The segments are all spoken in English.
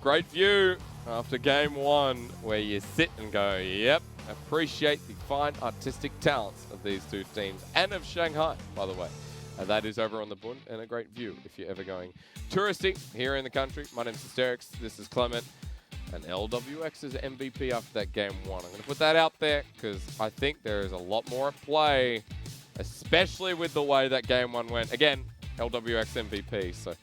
great view after game one where you sit and go, yep, appreciate the fine artistic talents of these two teams and of Shanghai, by the way. And that is over on the Bund and a great view if you're ever going touristy here in the country. My name's Hysterix, this is Clement, and LWX is MVP after that game one. I'm going to put that out there because I think there is a lot more at play, especially with the way that game one went. Again, LWX MVP, so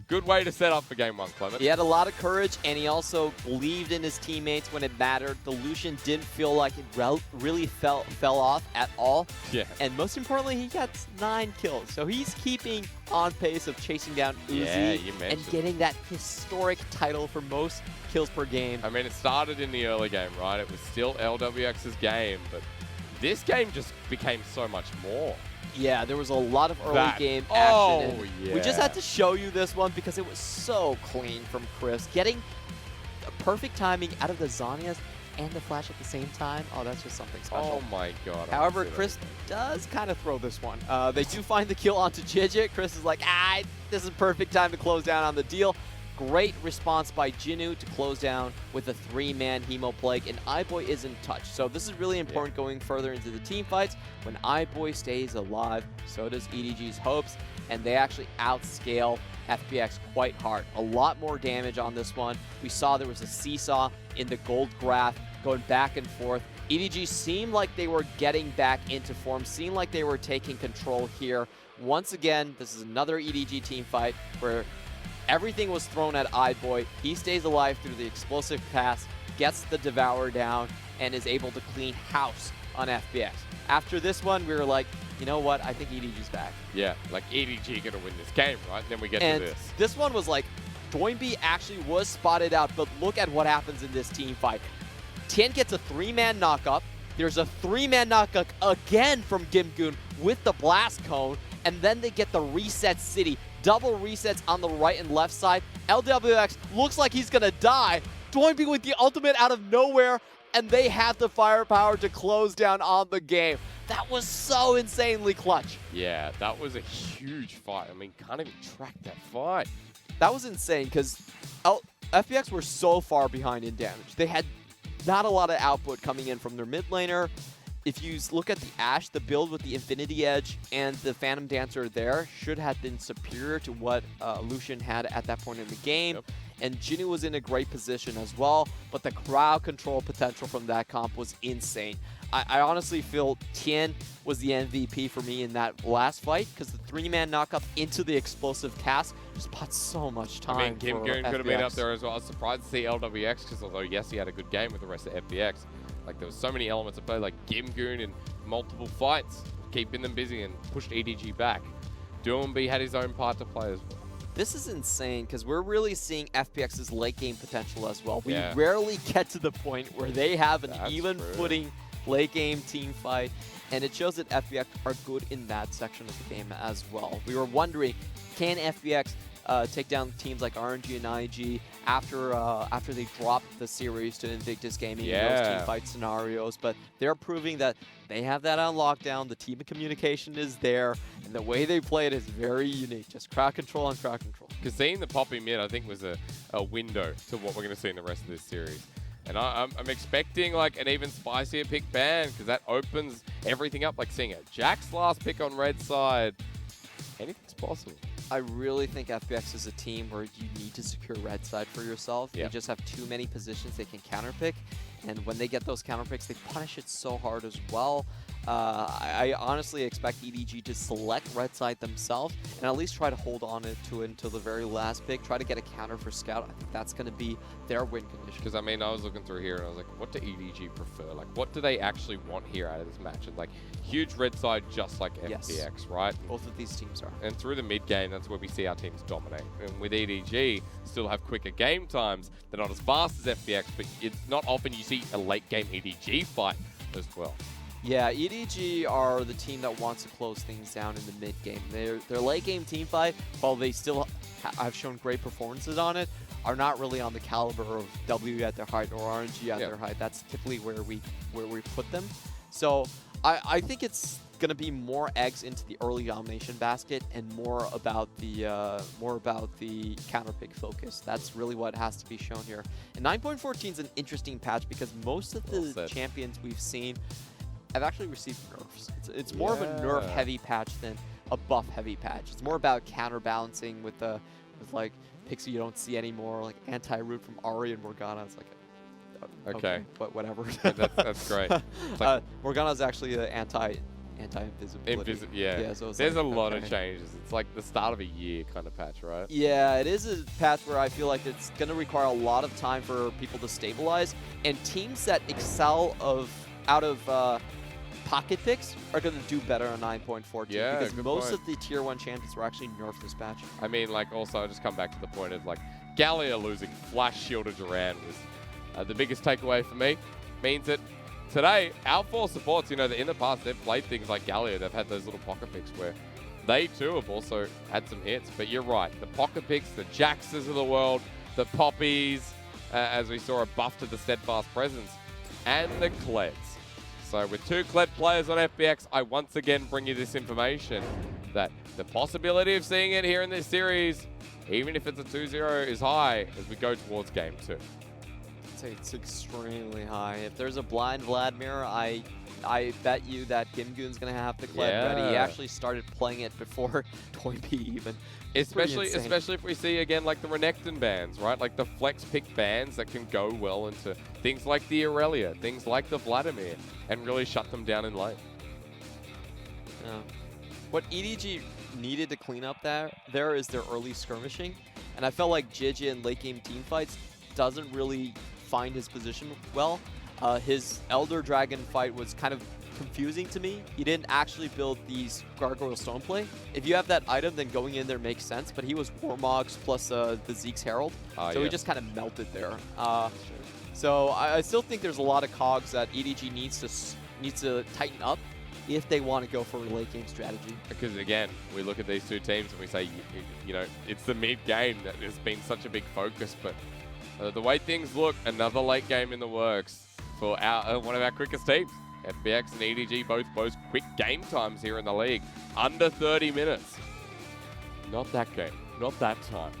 good way to set up for game one, Clement. He had a lot of courage, and he also believed in his teammates when it mattered. The Lucian didn't feel like it really fell off at all. Yeah. And most importantly, he got 9 kills. So he's keeping on pace of chasing down Uzi and getting that historic title for most kills per game. I mean, it started in the early game, right? It was still LWX's game, but this game just became so much more. Yeah, there was a lot of early game action. Oh, yeah. We just had to show you this one because it was so clean from Chris. Getting the perfect timing out of the Zhonya's and the flash at the same time. Oh, that's just something special. Oh my god. However, Chris does kind of throw this one. They do find the kill onto Jiejie. Chris is like, this is perfect time to close down on the deal. Great response by Jinoo to close down with a 3-man Hemo Plague, and iBoy is in touch. So this is really important going further into the team fights. When iBoy stays alive, so does EDG's hopes, and they actually outscale FPX quite hard. A lot more damage on this one. We saw there was a seesaw in the gold graph going back and forth. EDG seemed like they were getting back into form, seemed like they were taking control here. Once again, this is another EDG team fight where everything was thrown at iBoy. He stays alive through the explosive pass, gets the Devour down, and is able to clean house on FPX. After this one, we were like, you know what? I think EDG's back. Yeah, like EDG gonna win this game, right? And then we get to this. This one was like, Doinb actually was spotted out, but look at what happens in this team fight. Tain gets a 3-man knockup. There's a 3-man knockup again from GimGoon with the blast cone, and then they get the reset city. Double resets on the right and left side. LWX looks like he's going to die. Doinb with the ultimate out of nowhere, and they have the firepower to close down on the game. That was so insanely clutch. Yeah, that was a huge fight. I mean, can't even track that fight. That was insane because FPX were so far behind in damage. They had not a lot of output coming in from their mid laner. If you look at the Ashe, the build with the Infinity Edge and the Phantom Dancer there should have been superior to what Lucian had at that point in the game. Yep. And Jinoo was in a great position as well, but the crowd control potential from that comp was insane. I honestly feel Tain was the MVP for me in that last fight because the 3-man knockup into the explosive cast just bought so much time. I mean, GimGoon could have been up there as well. I was surprised to see LWX because although, yes, he had a good game with the rest of FPX, like there was so many elements of play, like GimGoon in multiple fights, keeping them busy and pushed EDG back. Doinb had his own part to play as well. This is insane because we're really seeing FPX's late game potential as well. We rarely get to the point where they have an even footing late game team fight, and it shows that FPX are good in that section of the game as well. We were wondering, can FPX take down teams like RNG and IG after they dropped the series to Invictus Gaming in those team fight scenarios, but they're proving that they have that on lockdown, the team of communication is there, and the way they play it is very unique. Just crowd control on crowd control. Because seeing the poppy mid, I think, was a window to what we're going to see in the rest of this series. And I'm expecting like an even spicier pick ban because that opens everything up, like seeing a Jack's last pick on red side. Anything's possible. I really think FPX is a team where you need to secure red side for yourself. They just have too many positions they can counterpick, and when they get those counterpicks, they punish it so hard as well. I honestly expect EDG to select red side themselves and at least try to hold on to it until the very last pick, try to get a counter for Scout. I think that's going to be their win condition. Because, I mean, I was looking through here and I was like, what do EDG prefer? Like, what do they actually want here out of this match? And, like, huge red side just like FPX, right? Both of these teams are. And through the mid game, that's where we see our teams dominate. And with EDG, still have quicker game times. They're not as fast as FPX, but it's not often you see a late game EDG fight as well. Yeah, EDG are the team that wants to close things down in the mid game. Their late game team fight, while they still have shown great performances on it, are not really on the caliber of W at their height or RNG at their height. That's typically where we put them. So I think it's going to be more eggs into the early domination basket and more about the counter pick focus. That's really what has to be shown here. And 9.14 is an interesting patch because most of the champions we've seen have actually received nerfs. It's more of a nerf heavy patch than a buff heavy patch. It's more about counterbalancing with like picks you don't see anymore, like anti-root from Ari and Morgana. It's like okay, but whatever. That's great. Like Morgana's actually the anti-invisibility. Yeah. So there's a lot of changes. It's like the start of a year kind of patch, right? Yeah, it is a patch where I feel like it's going to require a lot of time for people to stabilize, and teams that excel out of pocket picks are going to do better on 9.14 because most of the tier 1 champions were actually nerfed this patch. I mean, like, also I'll just come back to the point of like Gallia losing Flash Shielded Duran was the biggest takeaway for me. Means that today, our 4 supports, you know, in the past, they've played things like Gallia. They've had those little pocket picks where they, too, have also had some hits. But you're right. The pocket picks, the Jaxes of the world, the Poppies, as we saw a buff to the Steadfast Presence, and the Kleds. So with 2 Kled players on FPX, I once again bring you this information that the possibility of seeing it here in this series, even if it's a 2-0, is high as we go towards Game 2. It's extremely high. If there's a blind Vladimir, I bet you that GimGoon's going to have the Kled ready. He actually started playing it before Doinb even. Especially if we see, again, like the Renekton bans, right? Like the flex pick bans that can go well into things like the Aurelia, things like the Vladimir, and really shut them down in lane. Yeah. What EDG needed to clean up there is their early skirmishing. And I felt like Jiejie in late game team fights doesn't really find his position well. His Elder Dragon fight was kind of confusing to me. He didn't actually build these Gargoyle Stone play. If you have that item, then going in there makes sense, but he was Warmogs plus the Zeke's Herald, so he just kind of melted there. So I still think there's a lot of cogs that EDG needs to tighten up if they want to go for a late game strategy. Because again, we look at these 2 teams and we say, you know, it's the mid game that has been such a big focus, but the way things look, another late game in the works for one of our quickest teams. FPX and EDG both quick game times here in the league. Under 30 minutes. Not that game. Not that time.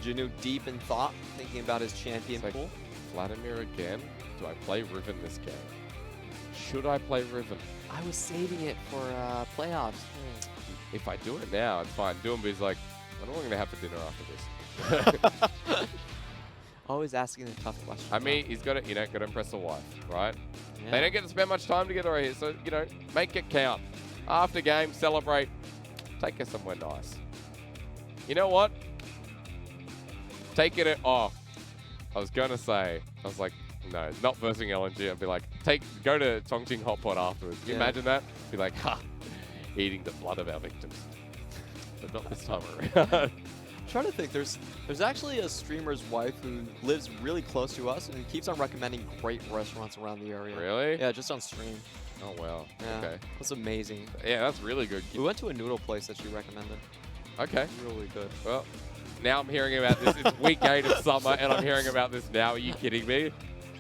Jinoo deep in thought, thinking about his champion pool. Vladimir again? Do I play Riven this game? Should I play Riven? I was saving it for playoffs. If I do it now, it's fine. Doinb's like, I don't know what I'm going to have for dinner after this. Always asking the tough questions. I mean, he's got to, got to impress the wife, right? Yeah. They don't get to spend much time together right here, so, make it count. After game, celebrate. Take her somewhere nice. You know what? Take it off. I was going to say, I was like, no, not versing LNG. I'd be like, go to Chongqing Hot Pot afterwards. Can you imagine that? Be like, ha, eating the blood of our victims. But not this time around. I'm trying to think. There's actually a streamer's wife who lives really close to us and keeps on recommending great restaurants around the area. Really? Yeah, just on stream. Oh, wow. Yeah, okay. That's amazing. Yeah, that's really good. We went to a noodle place that she recommended. Okay. Really good. Well, now I'm hearing about this. It's week 8 of summer, and I'm hearing about this now. Are you kidding me?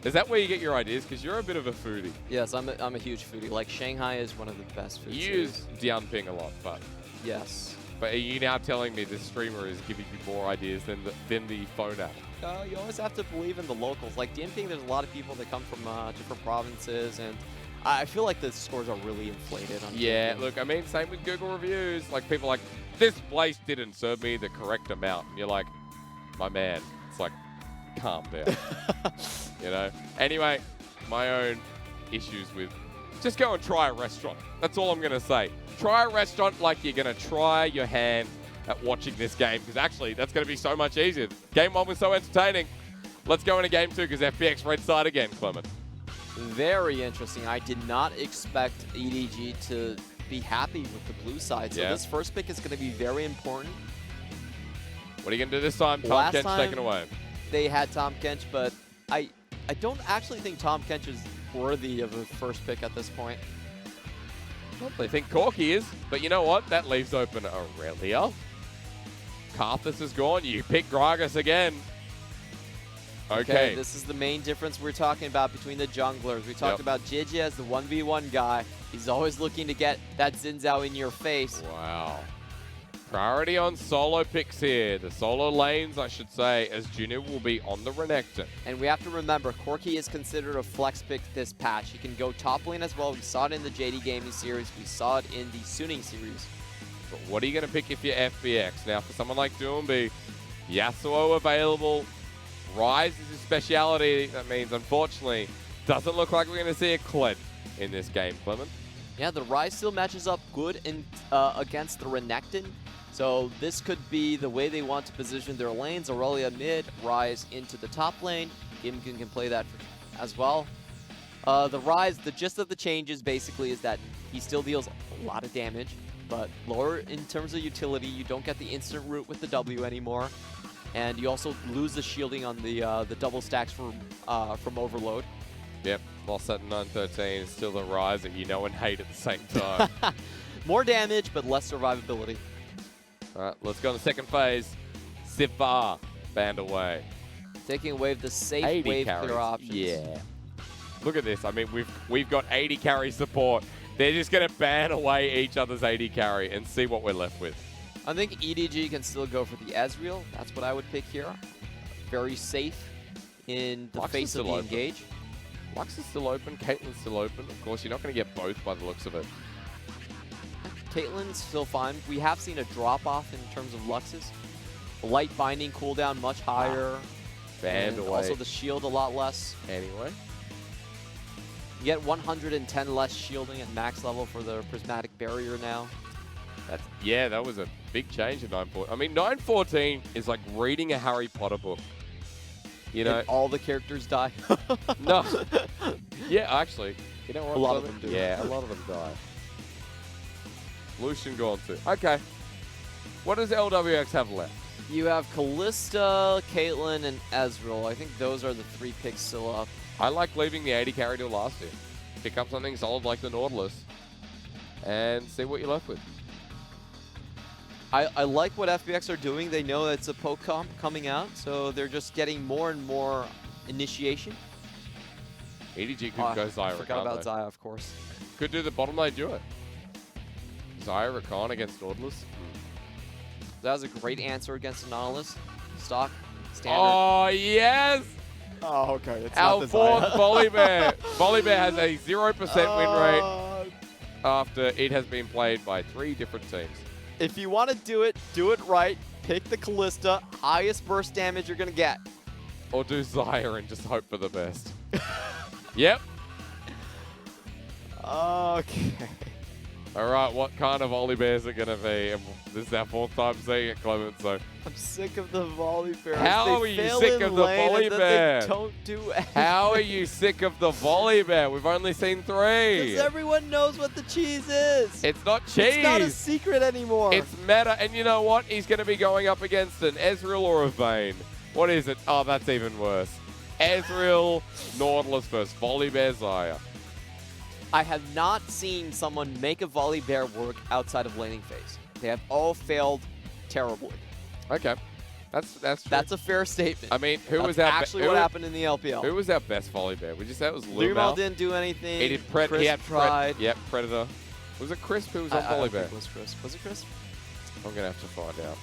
Is that where you get your ideas? Because you're a bit of a foodie. Yes, I'm a huge foodie. Like, Shanghai is one of the best food You use Dianping a lot, but... Yes. But are you now telling me this streamer is giving you more ideas than the phone app? You always have to believe in the locals. Like Dianping, there's a lot of people that come from different provinces, and I feel like the scores are really inflated on Dianping. Look, I mean, same with Google reviews. Like, people are like, this place didn't serve me the correct amount. And you're like, my man, it's like, calm down. Anyway, my own issues with just go and try a restaurant. That's all I'm going to say. Try a restaurant like you're going to try your hand at watching this game, because actually that's going to be so much easier. Game 1 was so entertaining. Let's go into Game 2 because FPX red side again, Clement. Very interesting. I did not expect EDG to be happy with the blue side. So this first pick is going to be very important. What are you going to do this time? Tahm Kench taken away. They had Tahm Kench, but I don't actually think Tahm Kench is worthy of a first pick at this point. Well, they think Corki is, but you know what? That leaves open Aurelia. Karthus is gone. You pick Gragas again. Okay. This is the main difference we're talking about between the junglers. We talked about Jiejie as the 1v1 guy. He's always looking to get that Xin Zhao in your face. Wow. Priority on solo picks here. The solo lanes, I should say, as Jinoo will be on the Renekton. And we have to remember, Corki is considered a flex pick this patch. He can go top lane as well. We saw it in the JD Gaming series. We saw it in the Suning series. But what are you going to pick if you're FPX? Now, for someone like Doinb, Yasuo available. Ryze is his speciality. That means, unfortunately, doesn't look like we're going to see a Kled in this game, Clement. Yeah, the Ryze still matches up good in, against the Renekton. So this could be the way they want to position their lanes. Aurelia mid, Ryze into the top lane. GimGoon can play that as well. The Ryze, the gist of the changes basically is that he still deals a lot of damage, but lower in terms of utility. You don't get the instant root with the W anymore. And you also lose the shielding on the double stacks from Overload. Yep, lost that in 9-13. It's still the Ryze that you know and hate at the same time. More damage, but less survivability. All right, let's go on the second phase. Sivir banned away. Taking away the safe 80 wave carries. clear options. Yeah. Look at this. I mean, we've got 80 carry support. They're just going to ban away each other's 80 carry and see what we're left with. I think EDG can still go for the Ezreal. That's what I would pick here. Very safe in the face of the engage. Lux is still open. Caitlyn's still open. Of course, you're not going to get both by the looks of it. Caitlyn's still fine. We have seen a drop-off in terms of Lux's. Light binding cooldown much higher. Banned away. Also the shield a lot less. Anyway. You get 110 less shielding at max level for the prismatic barrier now. Yeah, that was a big change in 9-14. I mean, 9-14 is like reading a Harry Potter book. You know, and all the characters die. No. Yeah, actually, you know what? A lot of them do. Yeah, a lot of them die. Lucian gone too. Okay. What does LWX have left? You have Kalista, Caitlyn, and Ezreal. I think those are the 3 picks still up. I like leaving the 80 carry till last year. Pick up something solid like the Nautilus and see what you're left with. I like what FPX are doing. They know it's a poke comp coming out, so they're just getting more and more initiation. EDG could go Zyra. Forgot about Xayah, of course. Could do the bottom lane duet. Zyra Rakan against Nautilus. That was a great answer against the Nautilus. Stock, standard. Oh, yes! Oh, okay. It's our fourth Volibear. Volibear has a 0% win rate after it has been played by 3 different teams. If you want to do it right. Pick the Kalista. Highest burst damage you're going to get. Or do Zyra and just hope for the best. Yep. Okay. All right, what kind of Volibear is it going to be? And this is our 4th time seeing it, Clement, so... I'm sick of the Volibear. How are you sick of the Volibear? Don't do anything. How are you sick of the Volibear? We've only seen 3. Because everyone knows what the cheese is. It's not cheese. It's not a secret anymore. It's meta, and you know what? He's going to be going up against an Ezreal or a Vayne. What is it? Oh, that's even worse. Ezreal, Nautilus versus Volibear Xayah. I have not seen someone make a Volibear work outside of laning phase. They have all failed terribly. Okay. That's true. That's a fair statement. I mean, who was actually what happened in the LPL? Who was our best Volibear? Would you say it was Lumel? Lumel didn't do anything. He did he had tried. Yep, Predator. Was it Crisp who was on Volibear? I think it was Crisp. Was it Crisp? I'm going to have to find out.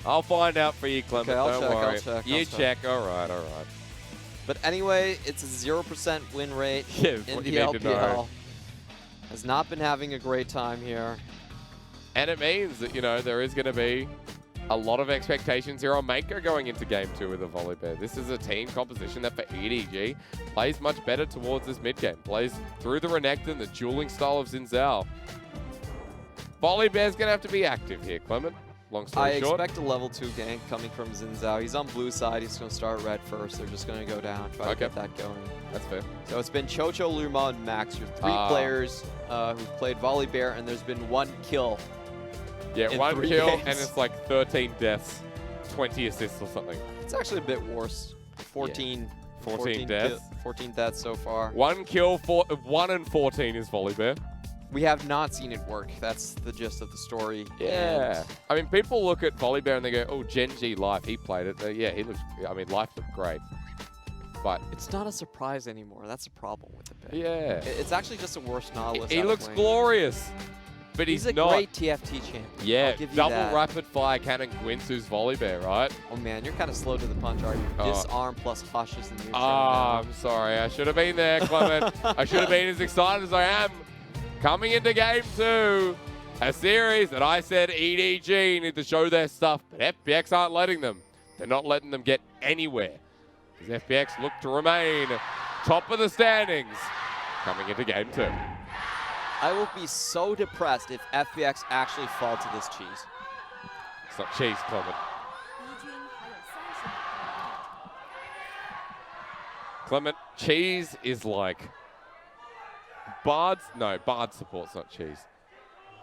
I'll find out for you, Clement. Okay, Don't worry. I'll check. You check. All right. But anyway, it's a 0% win rate in the LPL. Has not been having a great time here. And it means that, you know, there is going to be a lot of expectations here on Meiko going into Game 2 with the Volibear. This is a team composition that for EDG plays much better towards this mid-game. Plays through the Renekton, the dueling style of Xin Zhao. Volibear's going to have to be active here, Clement. Long story short. I expect a level 2 gank coming from Xin Zhao. He's on blue side. He's going to start red first. They're just going to go down, try to get that going. That's fair. So it's been Chocho, Luma, and Max. Your 3 players who've played Volibear, and there's been 1 kill. Yeah, 1 kill, games. and it's like 13 deaths, 20 assists or something. It's actually a bit worse. 14 deaths. 14 deaths so far. 1 kill, 1 and 14 is Volibear. We have not seen it work. That's the gist of the story. Yeah. I mean, people look at Volibear and they go, oh, Jiejie Life, he played it. Yeah, he looks, I mean, Life looked great. but it's not a surprise anymore. That's the problem with the pick. yeah. It's actually just a worse Nautilus. He out of looks lane. glorious, but he's a not. great TFT champion. Yeah, I'll give you double that. rapid fire cannon Gwinsu's volley bear, right? Oh man, you're kind of slow to the punch, are you? Oh. Disarm plus Hush is the new Ah, I'm sorry. I should have been there, Clement. I should have been as excited as I am. Coming into game 2, a series that I said EDG need to show their stuff, but FPX aren't letting them. They're not letting them get anywhere. Because FPX look to remain top of the standings coming into game 2. I will be so depressed if FPX actually fall to this cheese. It's not cheese, Clement. Clement, cheese is like Bard's. No, Bard support's not cheese.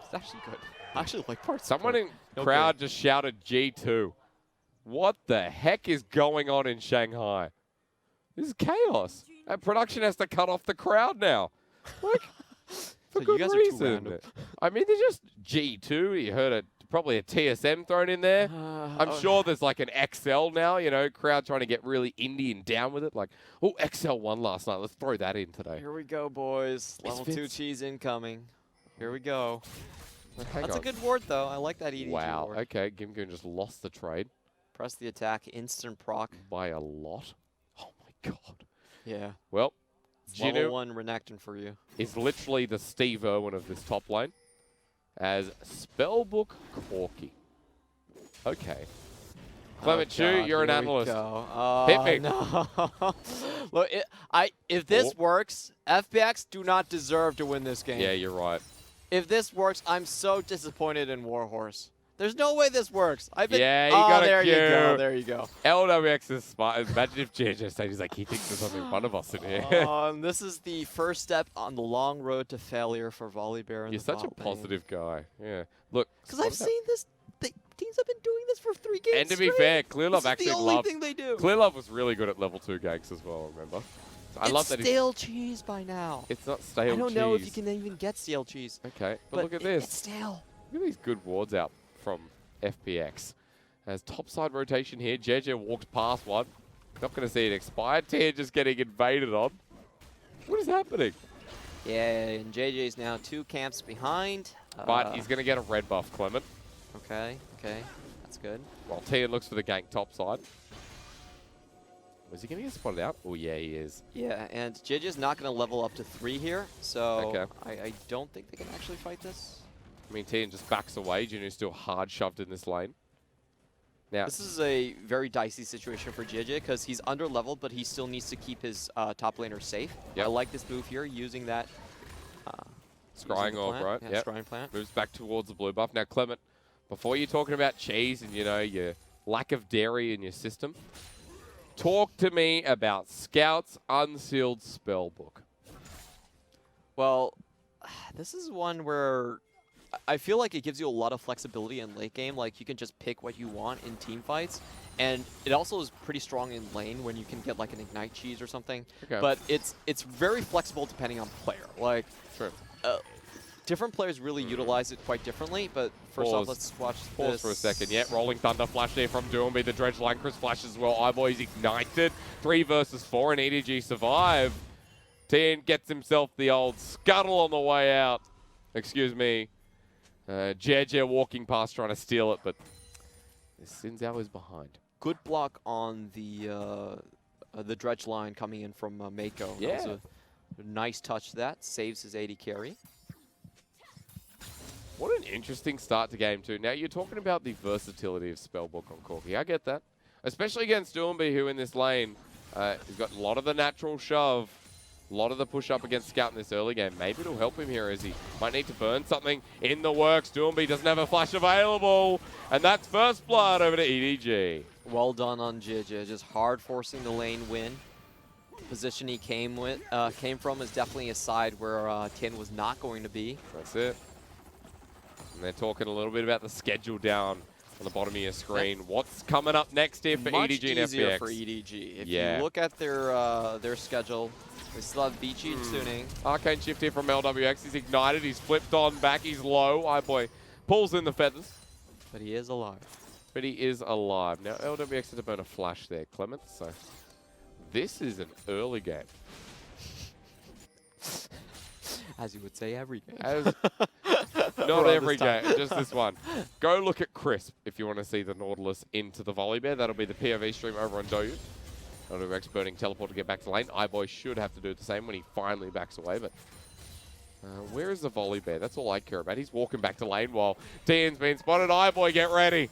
It's actually good. I actually like parts. Someone in crowd just shouted G2. What the heck is going on in Shanghai? This is chaos. And production has to cut off the crowd now. Like, for So good you guys are too reason. random. I mean, they're just G2. You heard probably a TSM thrown in there. I'm sure there's like an XL now, you know, crowd trying to get really indie and down with it. Like, oh, XL won last night. Let's throw that in today. Here we go, boys. Level 2 cheese incoming. Here we go. That's a good ward, though. I like that EDG Wow. ward. Okay, GimGoon just lost the trade. Press the attack, instant proc. By a lot. Oh my god. Yeah. Well, It's level Jinoo 1 Renekton for you. is literally the Steve Irwin of this top lane as Spellbook Corky. Okay. Clement Chu, you're an analyst. Hit me. No. Look, if this works, FPX do not deserve to win this game. Yeah, you're right. If this works, I'm so disappointed in Warhorse. There's no way this works. Yeah, you got it, there you go. Q. There you go. LWX is smart. Imagine if Jiejie said he's like, he thinks there's something in front of us in here. This is the first step on the long road to failure for Volibear. You're such a positive guy. Yeah. Look. Because I've seen this. Teams have been doing this for 3 games And to be straight. fair, Clearlove actually the only loved. thing they do. Clearlove was really good at level 2 ganks as well, remember? So I love that It's stale cheese by now. it's not stale cheese. I don't know if you can even get stale cheese. Okay, but look at this. It's stale. Look at these good wards out from FPX. As topside rotation here, Jiejie walked past one. Not going to see it expired. Tain just getting invaded on. What is happening? Yeah, and JJ's now 2 camps behind. But he's going to get a red buff, Clement. Okay, that's good. While Tain looks for the gank topside. Was he going to get spotted out? Oh, yeah, he is. Yeah, and JJ's not going to level up to 3 here, so Okay. I don't think they can actually fight this. I mean, Tain just backs away. Jinoo's still hard shoved in this lane. Now, This is a very dicey situation for Jiejie because he's under leveled, but he still needs to keep his top laner safe. Yep. I like this move here, using that. Scrying orb, right? Yeah, Yep. Scrying plant. Moves back towards the blue buff. Now, Clement, before you're talking about cheese and, you know, your lack of dairy in your system, talk to me about Scout's Unsealed Spellbook. Well, this is one where I feel like it gives you a lot of flexibility in late game. Like, you can just pick what you want in team fights. And it also is pretty strong in lane when you can get like an Ignite cheese or something. Okay. But it's very flexible depending on player. Like, True. different players really utilize it quite differently. But first off, let's watch Pause this. for a second. Yeah, Rolling Thunder flash there from Doinb. The Dredge line Chris flashes as well. iBoy's ignited. 3 versus 4 and EDG survive. Tain gets himself the old scuttle on the way out. Excuse me. Jiejie walking past trying to steal it, but Sinzhao is behind. Good block on the dredge line coming in from Meiko. Yeah. That was a nice touch. That saves his AD carry. What an interesting start to game 2. Now, you're talking about the versatility of Spellbook on Corky. I get that. Especially against Doinb, who in this lane has got a lot of the natural shove, a lot of the push up against Scout in this early game. Maybe it'll help him here as he might need to burn something in the works. Doinb doesn't have a flash available. And that's first blood over to EDG. Well done on Jiejie, just hard forcing the lane win. The position he came from is definitely a side where Tain was not going to be. That's it. And they're talking a little bit about the schedule down on the bottom of your screen. What's coming up next here for EDG and easier FPX? for EDG. If Yeah. you look at their schedule, they still have Vici and Tuning. Arcane shift here from LWX. He's ignited. He's flipped on back. He's low. iBoy pulls in the feathers. But he is alive. But he is alive. Now, LWX had to burn a flash there, Clement. So this is an early game. As you would say, every game. Not every game, just this one. Go look at Crisp if you want to see the Nautilus into the volley bear. That'll be the POV stream over on Doinb. That'll do experting teleport to get back to lane. iBoy should have to do the same when he finally backs away, but where is the volley bear? That's all I care about. He's walking back to lane while Tain's been spotted. iBoy, get ready.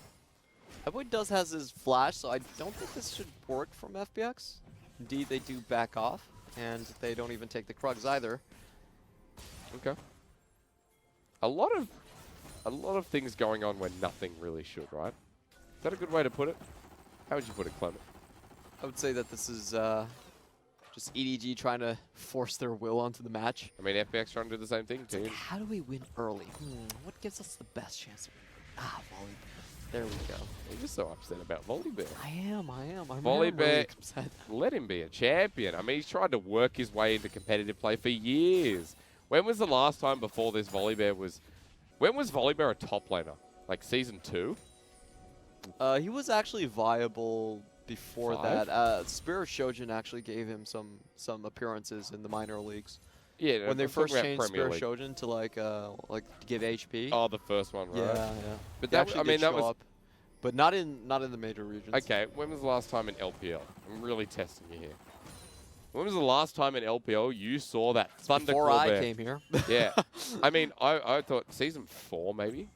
iBoy does has his flash, so I don't think this should work from FPX. Indeed, they do back off, and they don't even take the Krugs either. Okay. A lot of things going on when nothing really should, right? Is that a good way to put it? How would you put it, Clement? I would say that this is just EDG trying to force their will onto the match. I mean, FPX trying to do the same thing, too. How do we win early? What gives us the best chance to win? Volley. There we go. You're just so upset about volley bear. I am. Volley bear, really upset. let him be a champion. I mean, he's tried to work his way into competitive play for years. When was the last time before this volley bear was... When was volley bear a top laner? Like season 2? He was actually viable before 5? that. Spirit Shojin actually gave him some appearances in the minor leagues. Yeah, when they first changed Premier Spirit League. Shojin to like to give HP. Oh, the first one, right? Yeah. But They that, actually I mean, did that show was up, but not in the major regions. okay. When was the last time in LPL? I'm really testing you here. When was the last time in LPL you saw that Thunder Before Claw I bear? came here. Yeah. I mean, I thought season 4 maybe.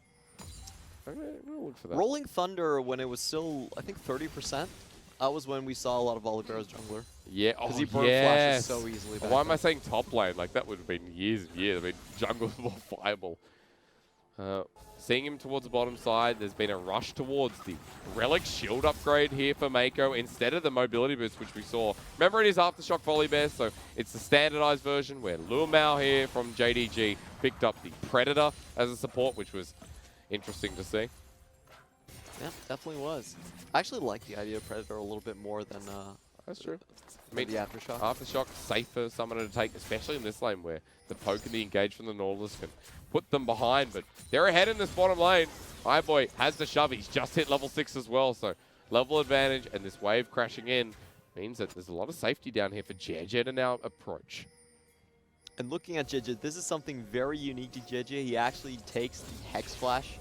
I'm gonna look for that. Rolling Thunder when it was still I think 30%. That was when we saw a lot of volley bears jungler. Yeah. Because Oh, he burned yes. flashes so easily. Back Why am I then. saying top lane? Like that would have been years and years. I mean, jungle's more viable. Seeing him towards the bottom side, there's been a rush towards the Relic Shield upgrade here for Meiko instead of the mobility boost, which we saw. Remember, it is Aftershock Volley Bear, so it's the standardized version where Luomao here from JDG picked up the Predator as a support, which was interesting to see. Yeah, definitely was. I actually like the idea of Predator a little bit more than That's true. I mean, the Aftershock. Aftershock, safer summoner to take, especially in this lane where the poke and the engage from the Nautilus can put them behind, but they're ahead in this bottom lane. iBoy has the shove. He's just hit level 6 as well, so level advantage, and this wave crashing in means that there's a lot of safety down here for Jiejie to now approach. And looking at Jiejie, this is something very unique to Jiejie. He actually takes the Hex Flash.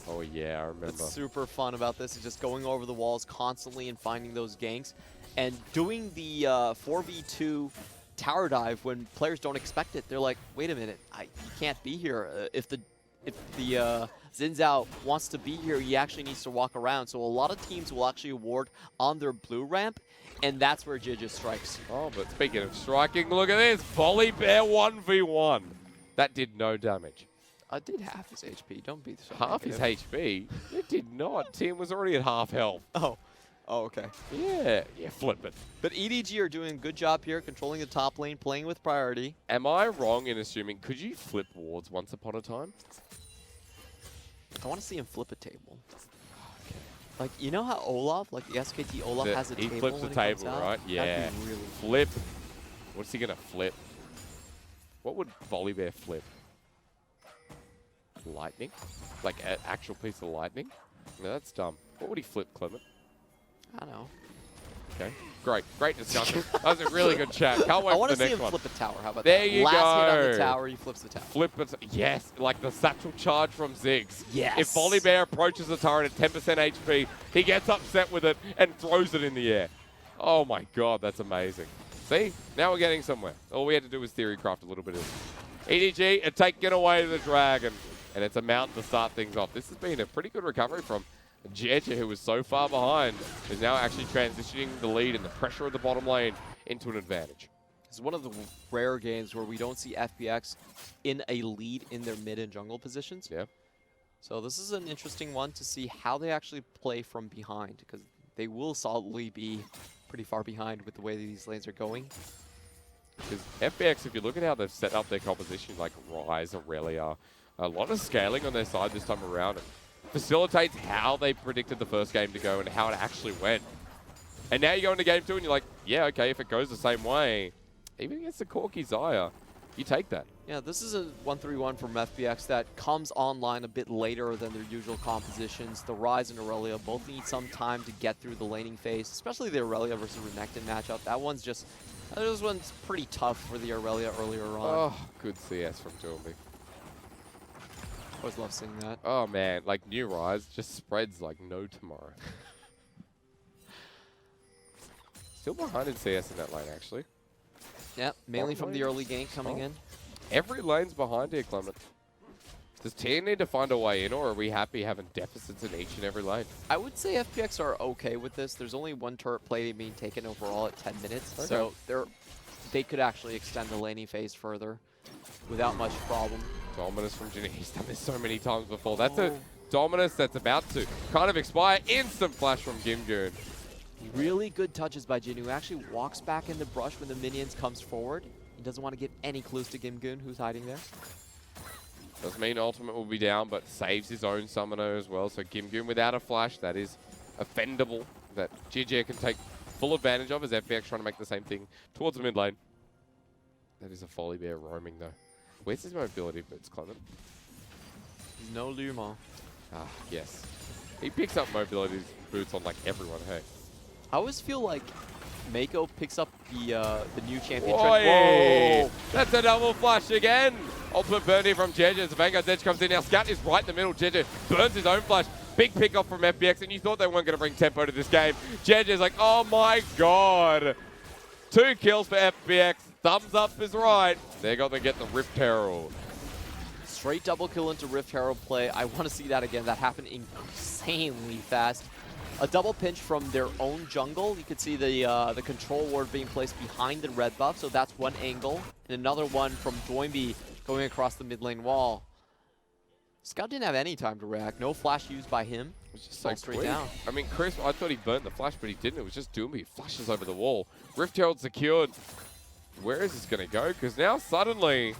Oh yeah, I remember. What's super fun about this is just going over the walls constantly and finding those ganks and doing the 4v2 tower dive when players don't expect it. They're like, wait a minute, he can't be here. If the Xin Zhao wants to be here, he actually needs to walk around. So a lot of teams will actually ward on their blue ramp, and that's where Jiejie strikes. Oh, but speaking of striking, look at this. Volley Bear 1v1. That did no damage. I did half his HP. Don't be so Half his negative. HP? It did not. Tim was already at half health. Oh, okay. Yeah, flip it. But EDG are doing a good job here, controlling the top lane, playing with priority. Am I wrong in assuming, could you flip wards once upon a time? I want to see him flip a table. Like, you know how Olaf, like the SKT Olaf has a he table flips the when he table, comes out? right? Yeah. That'd be really cool. Flip. What's he going to flip? What would Volley Bear flip? Lightning? Like an actual piece of lightning? No, that's dumb. What would he flip, Clement? I don't know. Okay. Great discussion. That was a really good chat. Can't wait I for want the to see next him one. flip a tower. How about There that? you Last hit on go. the tower, he flips the tower. Flip it. Yes, like the satchel charge from Ziggs. Yes. If Volley Bear approaches the turret at 10% HP, he gets upset with it and throws it in the air. Oh my god, that's amazing. See? Now we're getting somewhere. All we had to do was theorycraft a little bit of EDG and taking away the dragon. And it's a mountain to start things off. This has been a pretty good recovery from Jiejie, who was so far behind, is now actually transitioning the lead and the pressure of the bottom lane into an advantage. It's one of the rare games where we don't see FPX in a lead in their mid and jungle positions. Yeah. So this is an interesting one to see how they actually play from behind, because they will solidly be pretty far behind with the way that these lanes are going. Because FPX, if you look at how they've set up their composition, like Ryze, Aurelia, a lot of scaling on their side this time around. It facilitates how they predicted the first game to go and how it actually went. And now you go into game 2 and you're like, yeah, okay, if it goes the same way, even against the Corki Xayah, you take that. Yeah, this is a 1-3-1 from FPX that comes online a bit later than their usual compositions. The Ryze and Aurelia both need some time to get through the laning phase, especially the Aurelia versus Renekton matchup. That one's just, this one's pretty tough for the Aurelia earlier on. Oh, good CS from Doinb. Always love seeing that. Oh man, like new Ryze just spreads like no tomorrow. Still behind in CS in that lane actually. Yeah, mainly from the early gank coming in. Every lane's behind here, Clement. Does Tain need to find a way in, or are we happy having deficits in each and every lane? I would say FPX are okay with this. There's only one turret play being taken overall at 10 minutes, so they could actually extend the laning phase further without much problem. Dominus from Jinoo. He's done this so many times before. That's a Dominus that's about to kind of expire. Instant flash from GimGoon. Really good touches by Jinoo. Actually walks back in the brush when the minions comes forward. He doesn't want to give any clues to GimGoon, who's hiding there. Does mean ultimate will be down, but saves his own summoner as well. So GimGoon without a flash, that is offendable. That Jiejie can take full advantage of as FPX trying to make the same thing towards the mid lane. That is a Folly Bear roaming though. Where's his mobility boots, Clement? No Luma. Ah, yes. He picks up mobility boots on like everyone, hey. I always feel like Meiko picks up the new champion Oi! trend. Whoa! That's a double flash again. Ultimate burn here from Jiejie. As Vanguard's edge comes in now. Scout is right in the middle. Jiejie burns his own flash. Big pick up from FPX, and you thought they weren't going to bring tempo to this game. Jiejie's like, oh my god. 2 kills for FPX. Thumbs up is right. They're going to get the Rift Herald. Straight double kill into Rift Herald play. I want to see that again. That happened insanely fast. A double pinch from their own jungle. You could see the control ward being placed behind the red buff, so that's one angle. And another one from Doinb going across the mid lane wall. Scout didn't have any time to react. No flash used by him. It was just so straight quick. down. I mean, Chris, I thought he burnt the flash, but he didn't. It was just Doinb. He flashes over the wall. Rift Herald secured. Where is this going to go? Because now suddenly,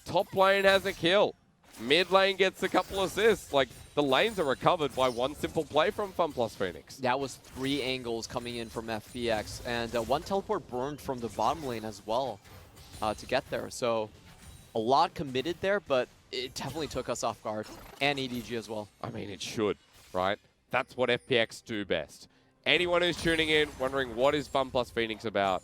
top lane has a kill. Mid lane gets a couple assists. Like, the lanes are recovered by one simple play from FunPlus Phoenix. That was 3 angles coming in from FPX. And 1 teleport burned from the bottom lane as well to get there. So, a lot committed there, but it definitely took us off guard. And EDG as well. I mean, it should, right? That's what FPX do best. Anyone who's tuning in, wondering what is FunPlus Phoenix about,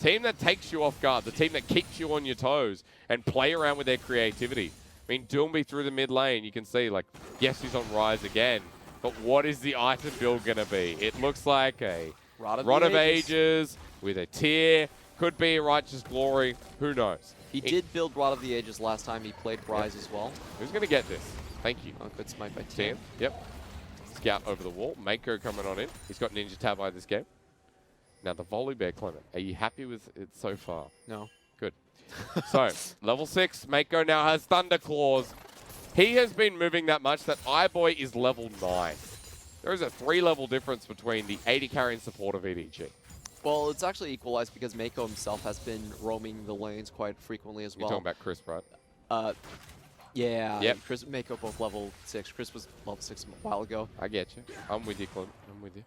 team that takes you off guard, the team that keeps you on your toes and play around with their creativity. I mean, Doinb through the mid lane, you can see, like, yes, he's on Ryze again, but what is the item build going to be? It looks like a Rod of Ages with a tier, could be a Righteous Glory, who knows? He did build Rod of the Ages last time he played Ryze as well. Who's going to get this? Thank you. Oh, good smite by Tain. Yep. Scout over the wall. Meiko coming on in. He's got Ninja Tab by this game. Now, the Volley Bear Clement. Are you happy with it so far? No. Good. So, level 6, Meiko now has Thunder Claws. He has been moving that much that iBoy is level 9. There is a 3-level difference between the AD carry and support of EDG. Well, it's actually equalized because Meiko himself has been roaming the lanes quite frequently as well. You're talking about Chris, right? Yeah. Yep. Chris, Meiko both level 6. Chris was level 6 a while ago. I get you. I'm with you, Clement. I'm with you.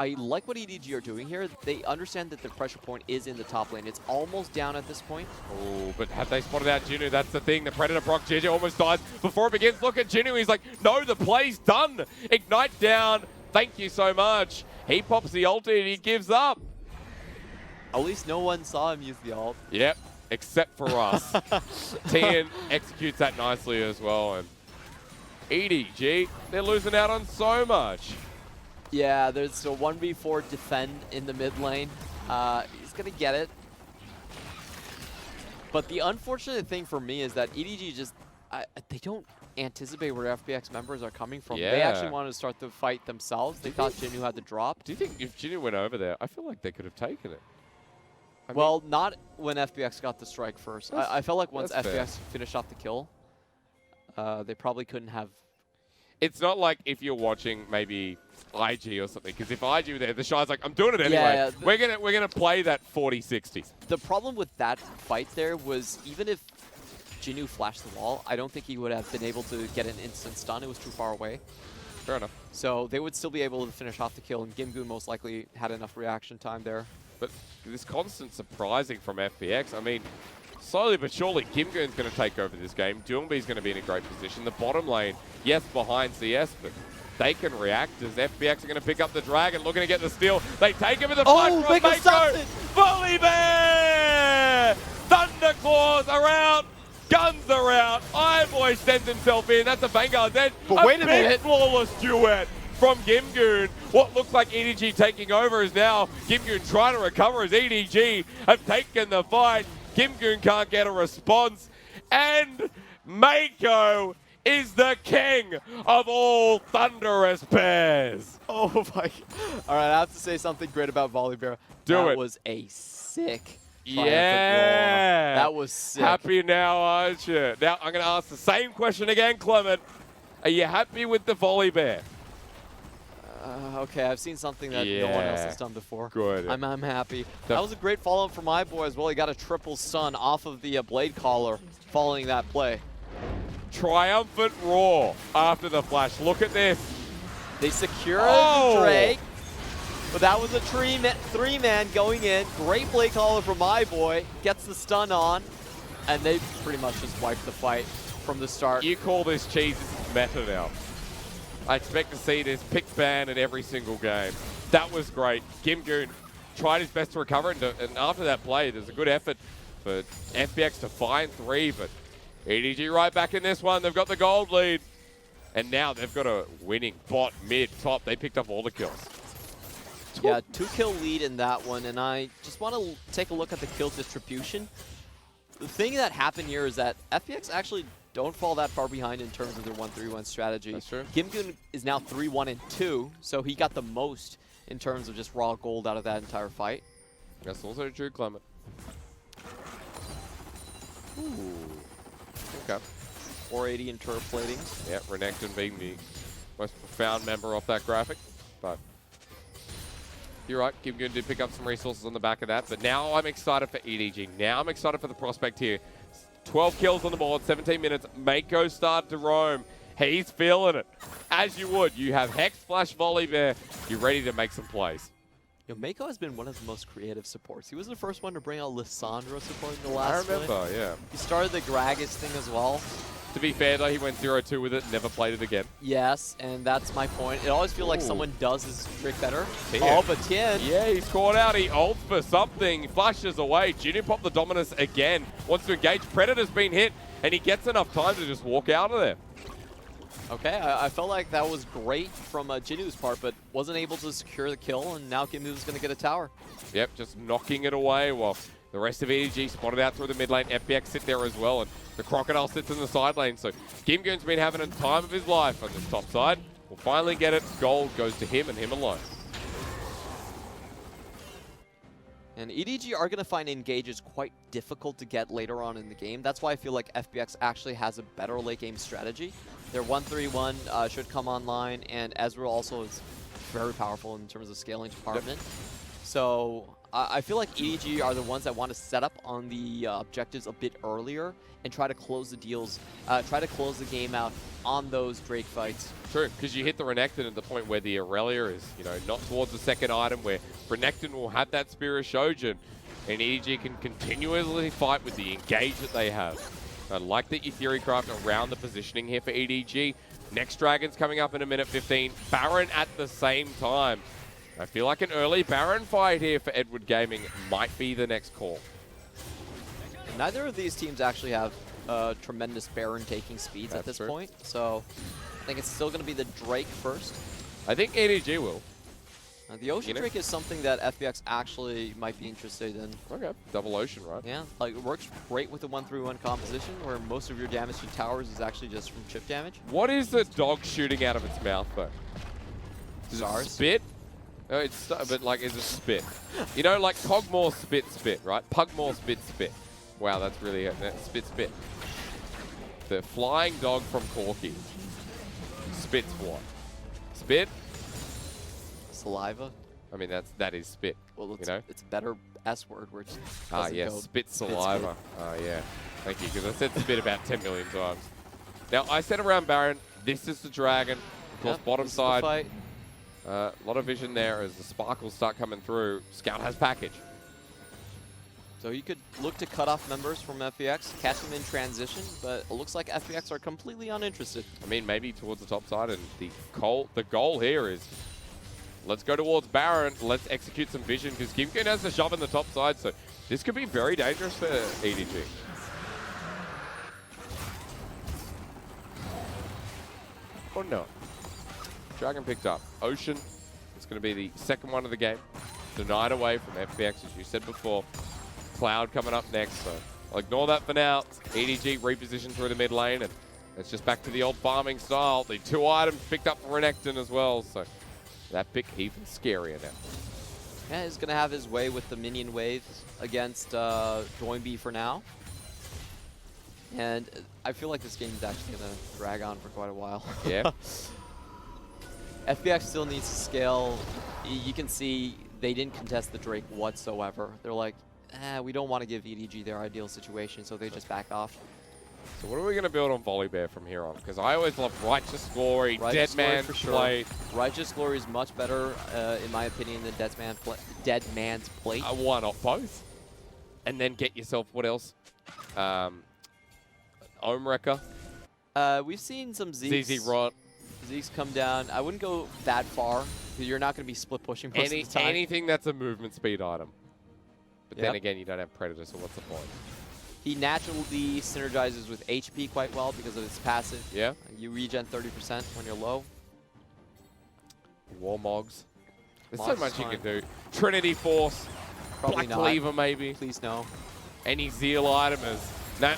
I like what EDG are doing here. They understand that the pressure point is in the top lane. It's almost down at this point. Oh, but have they spotted out Jinoo? That's the thing. The Predator proc Jiejie almost dies before it begins. Look at Jinoo. He's like, no, the play's done. Ignite down. Thank you so much. He pops the ulti and he gives up. At least no one saw him use the ult. Yep, except for us. Tain executes that nicely as well. And EDG, they're losing out on so much. Yeah, there's a 1v4 defend in the mid lane. He's going to get it. But the unfortunate thing for me is that EDG just, they don't anticipate where FPX members are coming from. Yeah. They actually wanted to start the fight themselves. They thought Jinoo had the drop. Do you think if Jinoo went over there, I feel like they could have taken it? Well, not when FPX got the strike first. I felt like once that's FPX fair. finished off the kill, they probably couldn't have. It's not like if you're watching maybe IG or something, because if IG were there, the Shy's like, I'm doing it anyway. Yeah, we're gonna play that 40-60. The problem with that fight there was even if Jinoo flashed the wall, I don't think he would have been able to get an instant stun. It was too far away. Fair enough. So they would still be able to finish off the kill, and GimGoon most likely had enough reaction time there. But this constant surprising from FPX, I mean, slowly but surely, GimGoon's going to take over this game. Doinb's going to be in a great position. The bottom lane, yes, behind CS, but they can react as FPX are going to pick up the Dragon, looking to get the steal. They take him with the flash from Meiko stops Meiko. it! Volley Bear! Thunderclaws are out. Guns are out. iBoy sends himself in. That's a Vanguard's edge. But wait a minute. Flawless duet from GimGoon. What looks like EDG taking over is now GimGoon trying to recover as EDG have taken the fight. GimGoon can't get a response. And Meiko is the king of all thunderous pairs. Oh my God. All right, I have to say something great about Volibear. Do it. That was a sick Yeah. That was sick. Happy now, aren't you? Now, I'm going to ask the same question again, Clement. Are you happy with the Volley Bear? Okay, I've seen something that no one else has done before. Good. I'm happy. That was a great follow-up from iBoy as well. He got a triple stun off of the Blade Collar following that play. Triumphant roar after the flash. Look at this. They secure the Drake, but that was a three-man going in. Great Blade Collar from iBoy. Gets the stun on, and they pretty much just wiped the fight from the start. You call this cheese meta now. I expect to see this pick ban in every single game. That was great. GimGoon tried his best to recover, and after that play, there's a good effort for FPX to find 3, but EDG right back in this one. They've got the gold lead, and now they've got a winning bot, mid, top. They picked up all the kills. Yeah, 2-kill lead in that one, and I just want to take a look at the kill distribution. The thing that happened here is that FPX actually don't fall that far behind in terms of their 1-3-1 strategy. That's true. GimGoon is now 3-1-2, so he got the most in terms of just raw gold out of that entire fight. That's also true, Clement. Ooh. Okay. 480 in turret platings. Yeah, Renekton being the most profound member off that graphic, but you're right, GimGoon did pick up some resources on the back of that, but now I'm excited for EDG. Now I'm excited for the prospect here. 12 kills on the board, 17 minutes. Meiko started to roam. He's feeling it. As you would. You have Hex, Flash, Volley Bear. You're ready to make some plays. You know, Meiko has been one of the most creative supports. He was the first one to bring out Lissandra supporting the last I remember, split. yeah. He started the Gragas thing as well. To be fair, though, he went 0-2 with it, never played it again. Yes, and that's my point. It always feels like someone does his trick better. Tain. Oh, but Tain. Yeah, he's caught out. He ults for something. Flashes away. Jinoo popped the Dominus again. Wants to engage. Predator's been hit, and he gets enough time to just walk out of there. Okay, I felt like that was great from Jinoo's part, but wasn't able to secure the kill, and now GimGoon's going to get a tower. Yep, just knocking it away while the rest of EDG spotted out through the mid lane. FPX sit there as well, and the Crocodile sits in the side lane. So GimGoon's been having a time of his life on this top side. We'll finally get it. Gold goes to him and him alone. And EDG are going to find engages quite difficult to get later on in the game. That's why I feel like FPX actually has a better late game strategy. Their 1-3-1 should come online, and Ezreal also is very powerful in terms of scaling department. Yep. So I feel like EDG are the ones that want to set up on the objectives a bit earlier and try to close the deals, try to close the game out on those Drake fights. True, because you hit the Renekton at the point where the Aurelia is, you know, not towards the second item, where Renekton will have that Spear of Shojin, and EDG can continuously fight with the engage that they have. I like the Ethereal Craft around the positioning here for EDG. Next Dragon's coming up in a minute 15. Baron at the same time. I feel like an early Baron fight here for Edward Gaming might be the next call. Neither of these teams actually have tremendous Baron taking speeds at this point, so I think it's still going to be the Drake first. I think EDG will. The Ocean Drake is something that FPX actually might be interested in. Okay, double Ocean, right? Yeah, like it works great with the 1-3-1 composition where most of your damage to towers is actually just from chip damage. What is the dog shooting out of its mouth, though? Is it spit? No, it's, but like, is it spit? You know, like Cogmore spit, right? Pugmore spit. Wow, that's really spit. The flying dog from Corky spits what? Spit? Saliva. I mean, that is spit. Well, it's, you know, it's a better S word where it yes, spit saliva. Yeah, thank you, because I said spit about 10 million times. Now I said around Baron, this is the Dragon. Of course, bottom side. A lot of vision there as the sparkles start coming through. Scout has package. So you could look to cut off members from FPX, catch them in transition, but it looks like FPX are completely uninterested. I mean, maybe towards the top side, and the goal here is let's go towards Baron, let's execute some vision, because GimGoon has the shove in the top side, so this could be very dangerous for EDG. Or no. Dragon picked up. Ocean, it's going to be the second one of the game. Denied away from FPX, as you said before. Cloud coming up next, so I'll ignore that for now. EDG repositioned through the mid lane, and it's just back to the old farming style. The 2 items picked up for Renekton as well, so that pick even scarier now. Yeah, he's going to have his way with the minion wave against Doinb for now. And I feel like this game is actually going to drag on for quite a while. Yeah. FPX still needs to scale. You can see they didn't contest the Drake whatsoever. They're like, we don't want to give EDG their ideal situation, so they just back off. So what are we going to build on Volibear from here on? Because I always love Righteous Glory, Dead Man's Plate. Righteous Glory is much better, in my opinion, than Dead Man's Plate. Why not both? And then get yourself, what else? Omewrecker. We've seen some Zeke's. ZZ Rot. Zeke's come down. I wouldn't go that far, because you're not going to be split pushing most of the time. Anything that's a movement speed item. But then again, you don't have Predator, so what's the point? He naturally synergizes with HP quite well because of his passive. Yeah. You regen 30% when you're low. Warmogs. There's Mogs so much is you fine. can do. Trinity Force. Probably Black not. Cleaver, maybe. Please no. Any Zeal item is... Nah.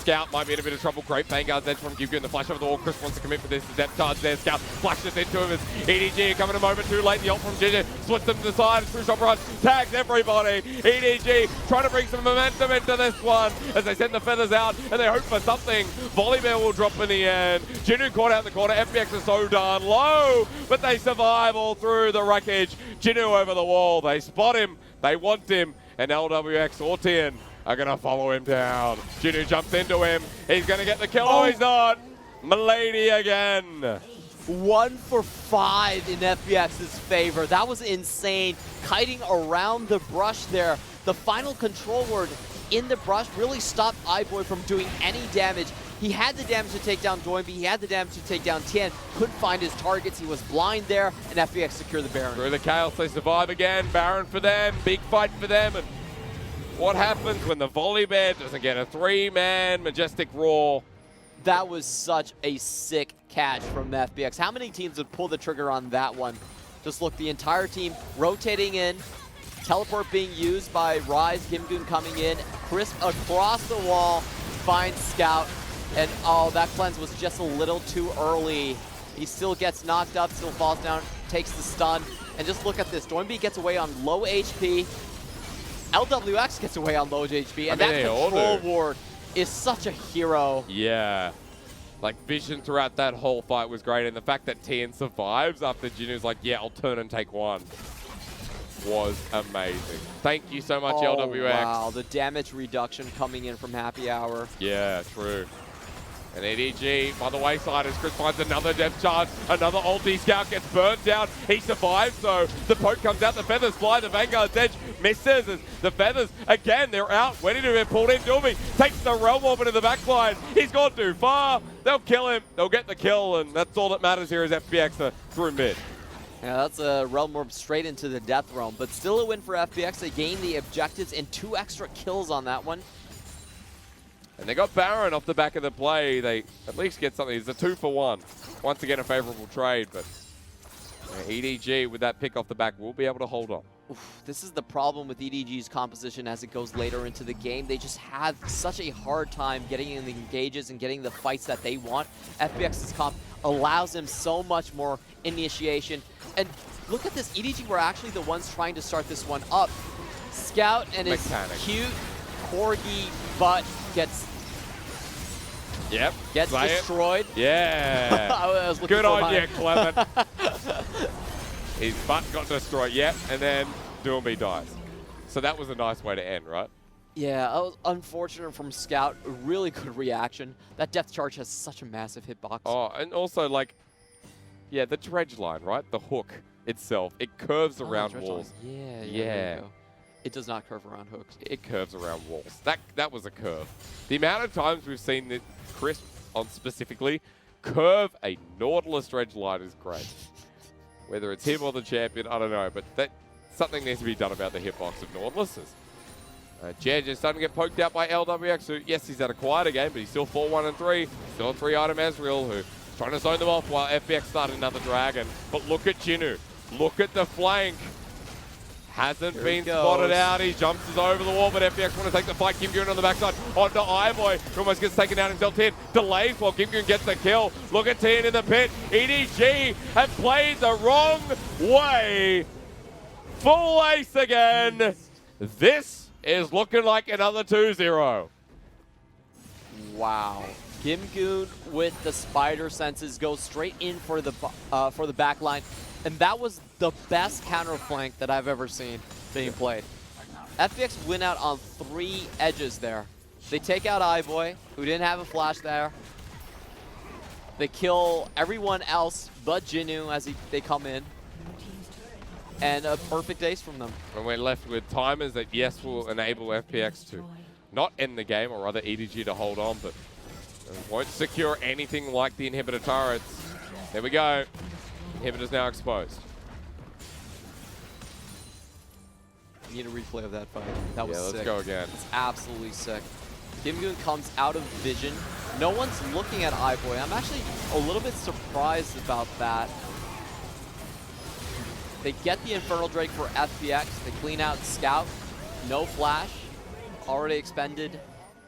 Scout might be in a bit of trouble. Great Vanguard's edge from GimGoon. The flash over the wall. Chris wants to commit for this. The depth charge there. Scout flashes into him as EDG coming a moment too late. The ult from Jiejie splits them to the side. True shot run. Tags everybody. EDG trying to bring some momentum into this one as they send the feathers out and they hope for something. Volibear will drop in the end. Jinoo caught out in the corner. FPX is so darn low, but they survive all through the wreckage. Jinoo over the wall. They spot him. They want him. And LWX or Tain are going to follow him down. Jinoo jumps into him. He's going to get the kill. Oh, he's not. Milady again. 1 for 5 in FPX's favor. That was insane. Kiting around the brush there. The final control word in the brush really stopped iBoy from doing any damage. He had the damage to take down Doinb. He had the damage to take down Tain. Couldn't find his targets. He was blind there. And FPX secure the Baron. Through the chaos, they survive again. Baron for them. Big fight for them. And what happens when the Volibear doesn't get a 3-man Majestic Roar? That was such a sick catch from FPX. How many teams would pull the trigger on that one? Just look, the entire team rotating in, teleport being used by Rise, GimGoon coming in, Crisp across the wall, finds Scout, and oh, that cleanse was just a little too early. He still gets knocked up, still falls down, takes the stun, and just look at this. Doinb gets away on low HP. LWX gets away on low HP, and that control ward is such a hero. Yeah. Like, vision throughout that whole fight was great, and the fact that Tain survives after Jinoo's like, yeah, I'll turn and take one, was amazing. Thank you so much, LWX. Wow, the damage reduction coming in from Happy Hour. Yeah, true. And EDG by the wayside as Chris finds another depth charge. Another ulti. Scout gets burned down. He survives, so the poke comes out. The feathers fly. The Vanguard's edge misses. As the feathers, again, they're out. Waiting to be pulled in. Doinb takes the Realm Orb into the backline. He's gone too far. They'll kill him. They'll get the kill, and that's all that matters here is FPX through mid. Yeah, that's a Realm Orb straight into the Death Realm, but still a win for FPX. They gain the objectives and 2 extra kills on that one. And they got Baron off the back of the play. They at least get something. It's a 2-for-1. Once again, a favorable trade, but EDG with that pick off the back will be able to hold on. Oof, this is the problem with EDG's composition as it goes later into the game. They just have such a hard time getting in the engages and getting the fights that they want. FPX's comp allows them so much more initiation. And look at this. EDG were actually the ones trying to start this one up. Scout and his cute corgi butt gets destroyed. Yeah. I was looking Good for on you, Clement. His butt got destroyed. Yep. And then Doinb dies. So that was a nice way to end, right? Yeah, that was unfortunate from Scout. A really good reaction. That depth charge has such a massive hitbox. Oh, and also, like, yeah, the dredge line, right? The hook itself. It curves around walls. Yeah. Yeah. It does not curve around hooks. It curves around walls. That was a curve. The amount of times we've seen that Chris on specifically curve a Nautilus dredge line is great. Whether it's him or the champion, I don't know, but something needs to be done about the hitbox of Nautiluses. Jiejie is starting to get poked out by LWX, who, yes, he's had a quieter game, but he's still 4-1-3. Still a 3-item Ezreal, who's trying to zone them off while FPX started another Dragon. But look at Jinoo. Look at the flank. Hasn't been spotted out. He jumps over the wall, but FPX want to take the fight. GimGoon on the backside onto iBoy, who almost gets taken down himself. Tain delays while GimGoon gets the kill. Look at Tain in the pit. EDG have played the wrong way. Full ace again. This is looking like another 2-0. Wow. GimGoon with the spider senses goes straight in for the back line. And that was the best counter flank that I've ever seen being played. FPX win out on 3 edges there. They take out iBoy, who didn't have a flash there. They kill everyone else but Jinoo as they come in. And a perfect ace from them. And we're left with timers that, yes, will enable FPX to not end the game, or rather EDG to hold on, but won't secure anything like the inhibitor turrets. There we go. Inhibitor's now exposed. We need a replay of that fight. That was sick. Let's go again. It's absolutely sick. GimGoon comes out of vision. No one's looking at iBoy. I'm actually a little bit surprised about that. They get the Infernal Drake for FPX. They clean out Scout. No flash. Already expended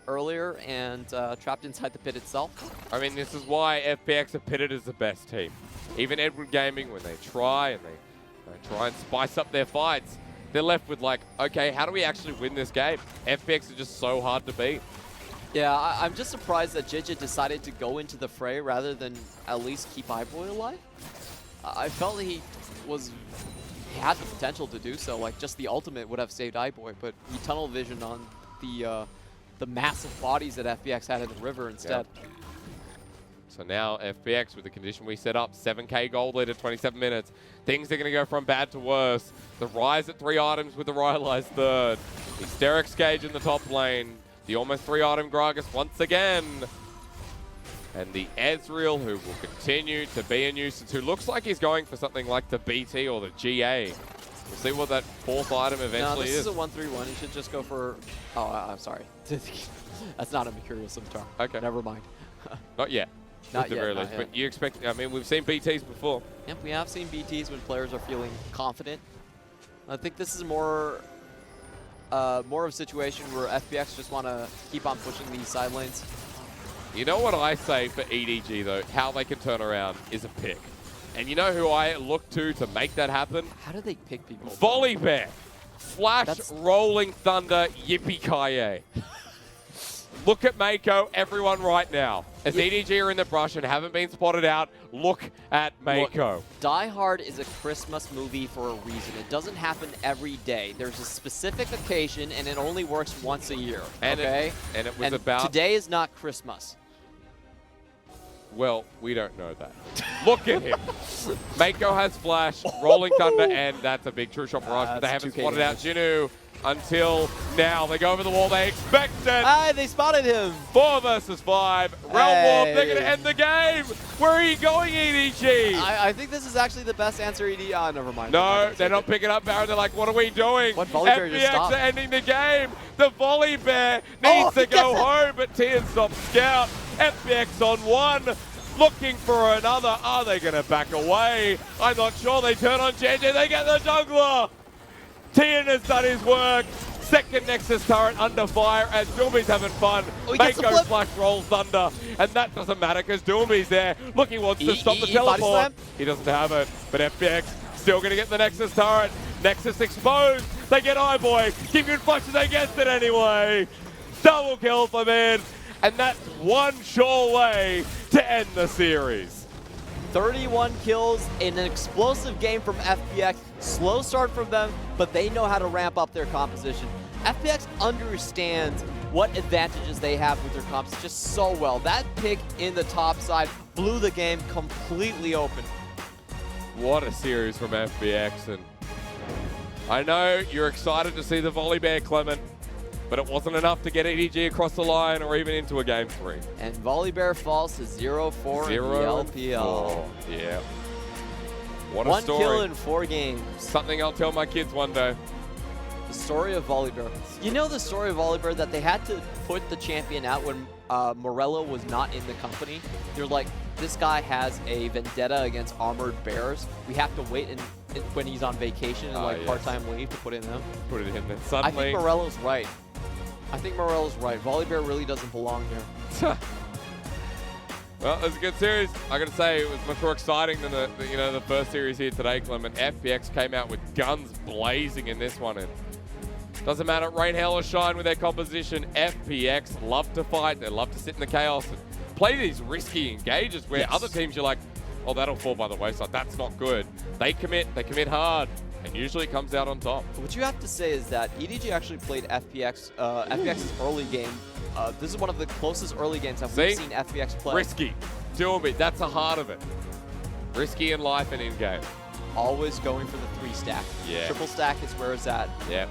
earlier and trapped inside the pit itself. I mean, this is why FPX are pitted as the best team. Even Edward Gaming, when they try and spice up their fights, they're left with like, okay, how do we actually win this game? FPX are just so hard to beat. Yeah, I'm just surprised that Jiejie decided to go into the fray rather than at least keep iBoy alive. I felt he had the potential to do so. Like, just the ultimate would have saved iBoy, but he tunnel vision on the massive bodies that FPX had in the river instead. Yep. So now FPX, with the condition we set up, 7k gold lead at 27 minutes. Things are going to go from bad to worse. The Rise at 3 items with the Rylai's third. The Hysterix Cage in the top lane. The almost 3-item Gragas once again. And the Ezreal, who will continue to be a nuisance, who looks like he's going for something like the BT or the GA. We'll see what that 4th item eventually is. No, this is a 1-3-1. He should just go for... Oh, I'm sorry. That's not a Mercurial Scimitar. Okay. Never mind. Not yet. Not yet, least. But you expect... I mean, we've seen BTs before. Yep, we have seen BTs when players are feeling confident. I think this is more of a situation where FPX just want to keep on pushing these side lanes. You know what I say for EDG, though? How they can turn around is a pick. And you know who I look to make that happen? How do they pick people? Volley Bear. Flash, Rolling Thunder, Yippee-ki-yay. Look at Meiko, everyone right now. As EDG are in the brush and haven't been spotted out, look at Meiko. Look, Die Hard is a Christmas movie for a reason. It doesn't happen every day. There's a specific occasion, and it only works once a year, and okay? It was about... Today is not Christmas. Well, we don't know that. Look at him. Meiko has Flash, Rolling Thunder, and that's a big true shot barrage, but they haven't spotted out Jinoo until now. They go over the wall. They expect it. Hey, they spotted him. 4 versus 5. Realm Warp, they're going to end the game. Where are you going, EDG? I think this is actually the best answer, EDG. Oh, never mind. No, they're not picking up Baron. They're like, what are we doing? What Volley Bear just stopped? FPX are ending the game. The Volley Bear needs to go home, but Tain stops Scout. FPX on 1. Looking for another. Are they going to back away? I'm not sure. They turn on Jiejie. They get the jungler. Tain has done his work. Second Nexus turret under fire as Doinb's having fun. Meiko Flash Roll Thunder. And that doesn't matter because Doinb's there. Look, he wants to stop the teleport. He doesn't have it. But FPX still going to get the Nexus turret. Nexus exposed. They get iBoy. GimGoon flushes against it anyway. Double kill for mid. And that's one sure way to end the series. 31 kills in an explosive game from FPX. Slow start from them, but they know how to ramp up their composition. FPX understands what advantages they have with their comps just so well. That pick in the top side blew the game completely open. What a series from FPX, and I know you're excited to see the volley bear, Clement, but it wasn't enough to get EDG across the line or even into a game 3. And volley bear falls to 0-4 in the LPL. Yeah. What a One story. kill in 4 games. Something I'll tell my kids one day. The story of Volibear. You know the story of Volibear, that they had to put the champion out when Morello was not in the company. They're like, this guy has a vendetta against armored bears. We have to wait when he's on vacation and like part-time leave to put it in him. Put it in there. I Suddenly. think Morello's right. Volibear really doesn't belong here. Well, it was a good series. I gotta say, it was much more exciting than the first series here today, Clement. FPX came out with guns blazing in this one, and doesn't matter, rain, hail, or shine with their composition. FPX love to fight. They love to sit in the chaos and play these risky engages where other teams you're like, oh, that'll fall by the wayside. That's not good. They commit hard, and usually it comes out on top. What you have to say is that EDG actually played FPX's early game. This is one of the closest early games that we've seen FPX play. Risky. Doinb, that's the heart of it. Risky in life and in game. Always going for the 3-stack. Yeah. Triple stack is where it's at. Yeah.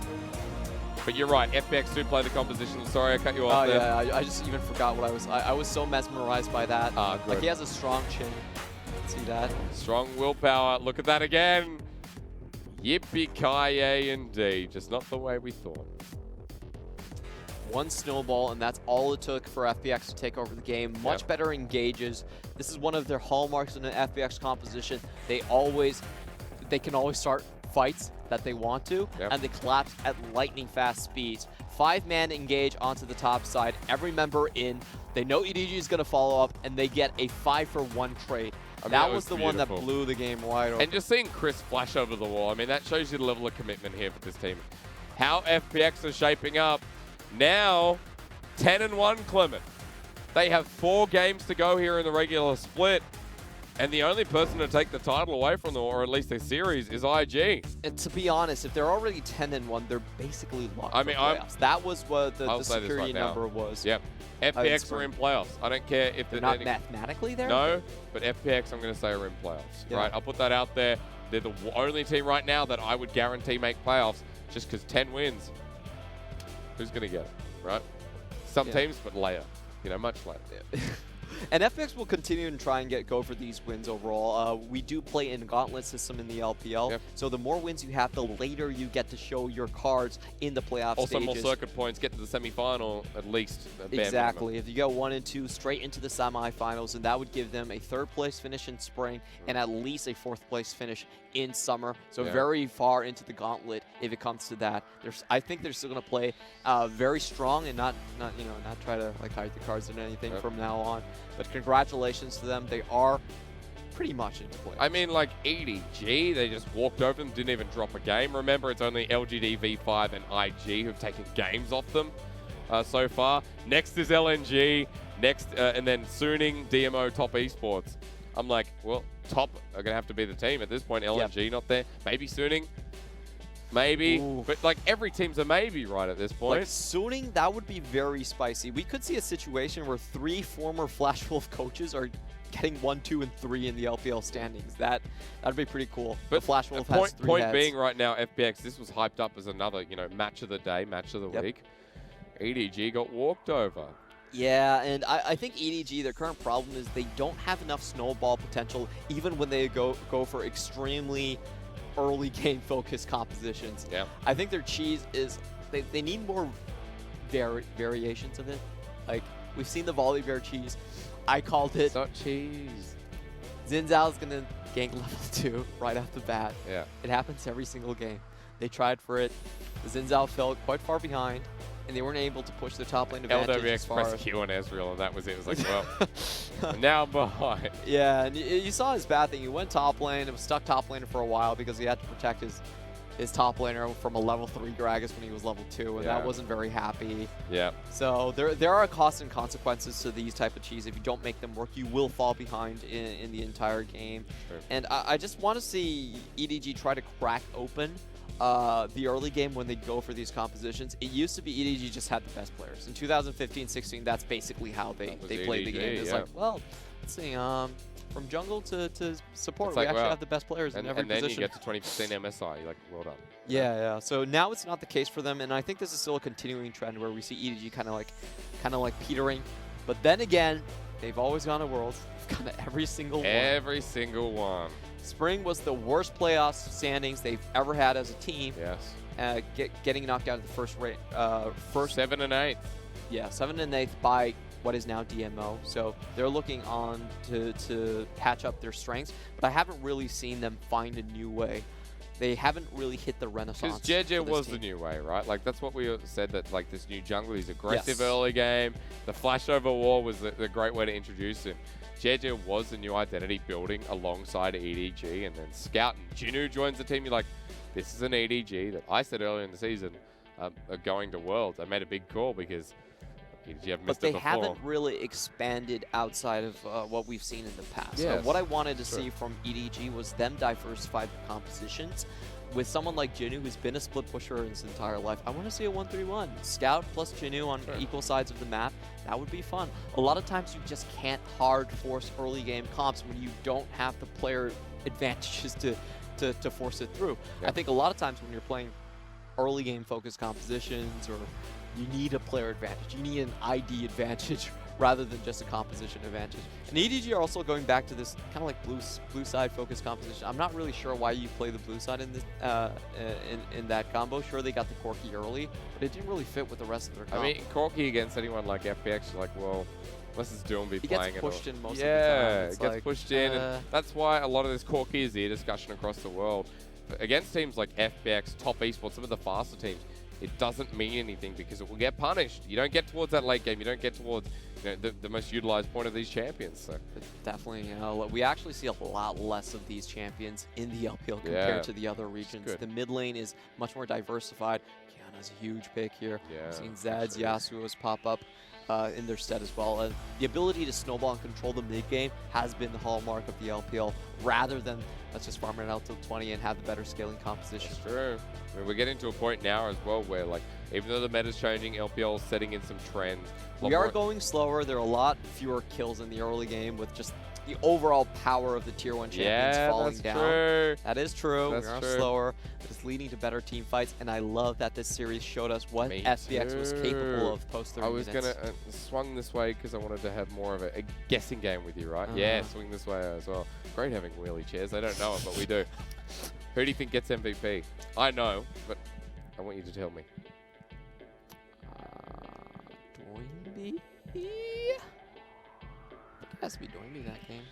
But you're right, FPX do play the composition. Sorry, I cut you off there. Yeah, I just even forgot what I was so mesmerized by that. Good. Like, he has a strong chin. See that? Strong willpower. Look at that again. Yippee-ki-yay indeed. Just not the way we thought. One snowball, and that's all it took for FPX to take over the game. Much better engages. This is one of their hallmarks in an FPX composition. They can always start fights that they want to, and they collapse at lightning fast speeds. 5-man engage onto the top side. Every member in. They know EDG is going to follow up, and they get a 5-for-1 trade. I mean, that was the one that blew the game wide open. And just seeing Chris flash over the wall, I mean, that shows you the level of commitment here for this team. How FPX are shaping up. Now, 10-1, Clement. They have 4 games to go here in the regular split. And the only person to take the title away from them, or at least their series, is IG. And to be honest, if they're already 10-1, they're basically locked I mean, for playoffs. That was what the security number was. Yep. FPX are in playoffs. I don't care if they're not mathematically there. No, but FPX, I'm going to say, are in playoffs. Yeah. Right? I'll put that out there. They're the only team right now that I would guarantee make playoffs, just because 10 wins. Who's going to get it, right? Some teams, but later. You know, much later. And FPX will continue to try and go for these wins overall. We do play in gauntlet system in the LPL, so the more wins you have, the later you get to show your cards in the playoff stages. Also, more circuit points, get to the semifinal at least. Exactly. If you go 1 and 2 straight into the semifinals, and that would give them a 3rd place finish in spring and at least a 4th place finish in summer. So very far into the gauntlet if it comes to that. I think they're still going to play very strong and not try to like hide the cards or anything from now on. But congratulations to them. They are pretty much into play. I mean, like EDG, they just walked over them, didn't even drop a game. Remember, it's only LGD, V5, and IG who've taken games off them so far. Next is LNG, and then Suning, DMO, Top Esports. I'm like, well, Top are going to have to be the team at this point. LNG not there. Maybe Suning. Maybe. Ooh. But like every team's a maybe right at this point. Like Suning, that would be very spicy. We could see a situation where 3 former Flash Wolf coaches are getting 1, 2, and 3 in the LPL standings. That'd be pretty cool. But the Flash Wolf has 3 point heads. Being right now, FPX, this was hyped up as another, match of the day, match of the week. EDG got walked over. Yeah, and I think EDG, their current problem is they don't have enough snowball potential even when they go for extremely early game focused compositions. Yeah. I think their cheese is, they need more variations of it. Like, we've seen the Volley Bear cheese. I called it. It's not cheese. Xin Zhao's going to gank level 2 right off the bat. Yeah. It happens every single game. They tried for it. The Xin Zhao fell quite far behind, and they weren't able to push their top lane advantage as far pressed Q on Ezreal, and that was it. It was like, well, now I'm behind. Yeah, and you saw his bad thing. He went top lane. It was stuck top lane for a while because he had to protect his top laner from a level 3 Gragas when he was level 2, and that wasn't very happy. Yeah. So there are costs and consequences to these type of cheese. If you don't make them work, you will fall behind in the entire game. Sure. And I just want to see EDG try to crack open the early game when they go for these compositions. It used to be EDG just had the best players. In 2015-16, that's basically how they played the game. It's like, well, let's see, from jungle to support, It's we like, actually wow. have the best players in every and then position. you get to 20% MSI. You're like, well done. Yeah. So now it's not the case for them, and I think this is still a continuing trend where we see EDG kind of like petering. But then again, they've always gone to Worlds. They've gone to every single one. Every single one. Spring was the worst playoff standings they've ever had as a team. Yes. Getting knocked out of the first 7 and 8. Yeah, 7th and 8th by what is now DMO. So they're looking on to patch up their strengths, but I haven't really seen them find a new way. They haven't really hit the renaissance. Because Jiejie was the new way, right? Like, that's what we said, that, like, this new jungle, he's aggressive early game. The flashover wall was the great way to introduce him. Jiejie was the new identity building alongside EDG, and then Scout and Jinoo joins the team. You're like, this is an EDG that I said earlier in the season are going to Worlds. I made a big call because EDG have missed it before. But they haven't really expanded outside of what we've seen in the past. Yes. What I wanted to see from EDG was them diversify the compositions. With someone like Jinoo, who's been a split pusher his entire life, I want to see a 1-3-1. Scout plus Jinoo on equal sides of the map. That would be fun. A lot of times you just can't hard force early game comps when you don't have the player advantages to force it through. Yeah. I think a lot of times when you're playing early game focused compositions, or you need a player advantage, you need an ID advantage rather than just a composition advantage. And EDG are also going back to this kind of like blue side focused composition. I'm not really sure why you play the blue side in this in that combo. Sure, they got the Corki early, but it didn't really fit with the rest of their combo. I mean, Corki against anyone like FPX, you're like, well, unless it's Doinb he playing gets pushed in most of the yeah, time. it gets pushed in, and that's why a lot of this Corki is the discussion across the world. But against teams like FPX, top esports, some of the faster teams, it doesn't mean anything because it will get punished. You don't get towards that late game. You don't get towards the most utilized point of these champions. So definitely, we actually see a lot less of these champions in the LPL compared to the other regions. The mid lane is much more diversified. Kiana's a huge pick here. Yeah, We've seen Zeds, Yasuo's pop up in their stead as well. And the ability to snowball and control the mid game has been the hallmark of the LPL, rather than let's just farm it out till 20 and have the better scaling composition. That's true. I mean, we're getting to a point now as well where, like, even though the meta's changing, LPL is setting in some trends. We are going slower. There are a lot fewer kills in the early game with just the overall power of the tier 1 champions falling down. True. That is true. That's we are true. slower. It's leading to better team fights, and I love that this series showed us what FPX was capable of post 30 minutes. I was going to swung this way because I wanted to have more of a guessing game with you, right? Yeah, swing this way as well. Great having wheelie chairs. They don't know it, but we do. Who do you think gets MVP? I know, but I want you to tell me. Doinb? It has to be Doinb that game.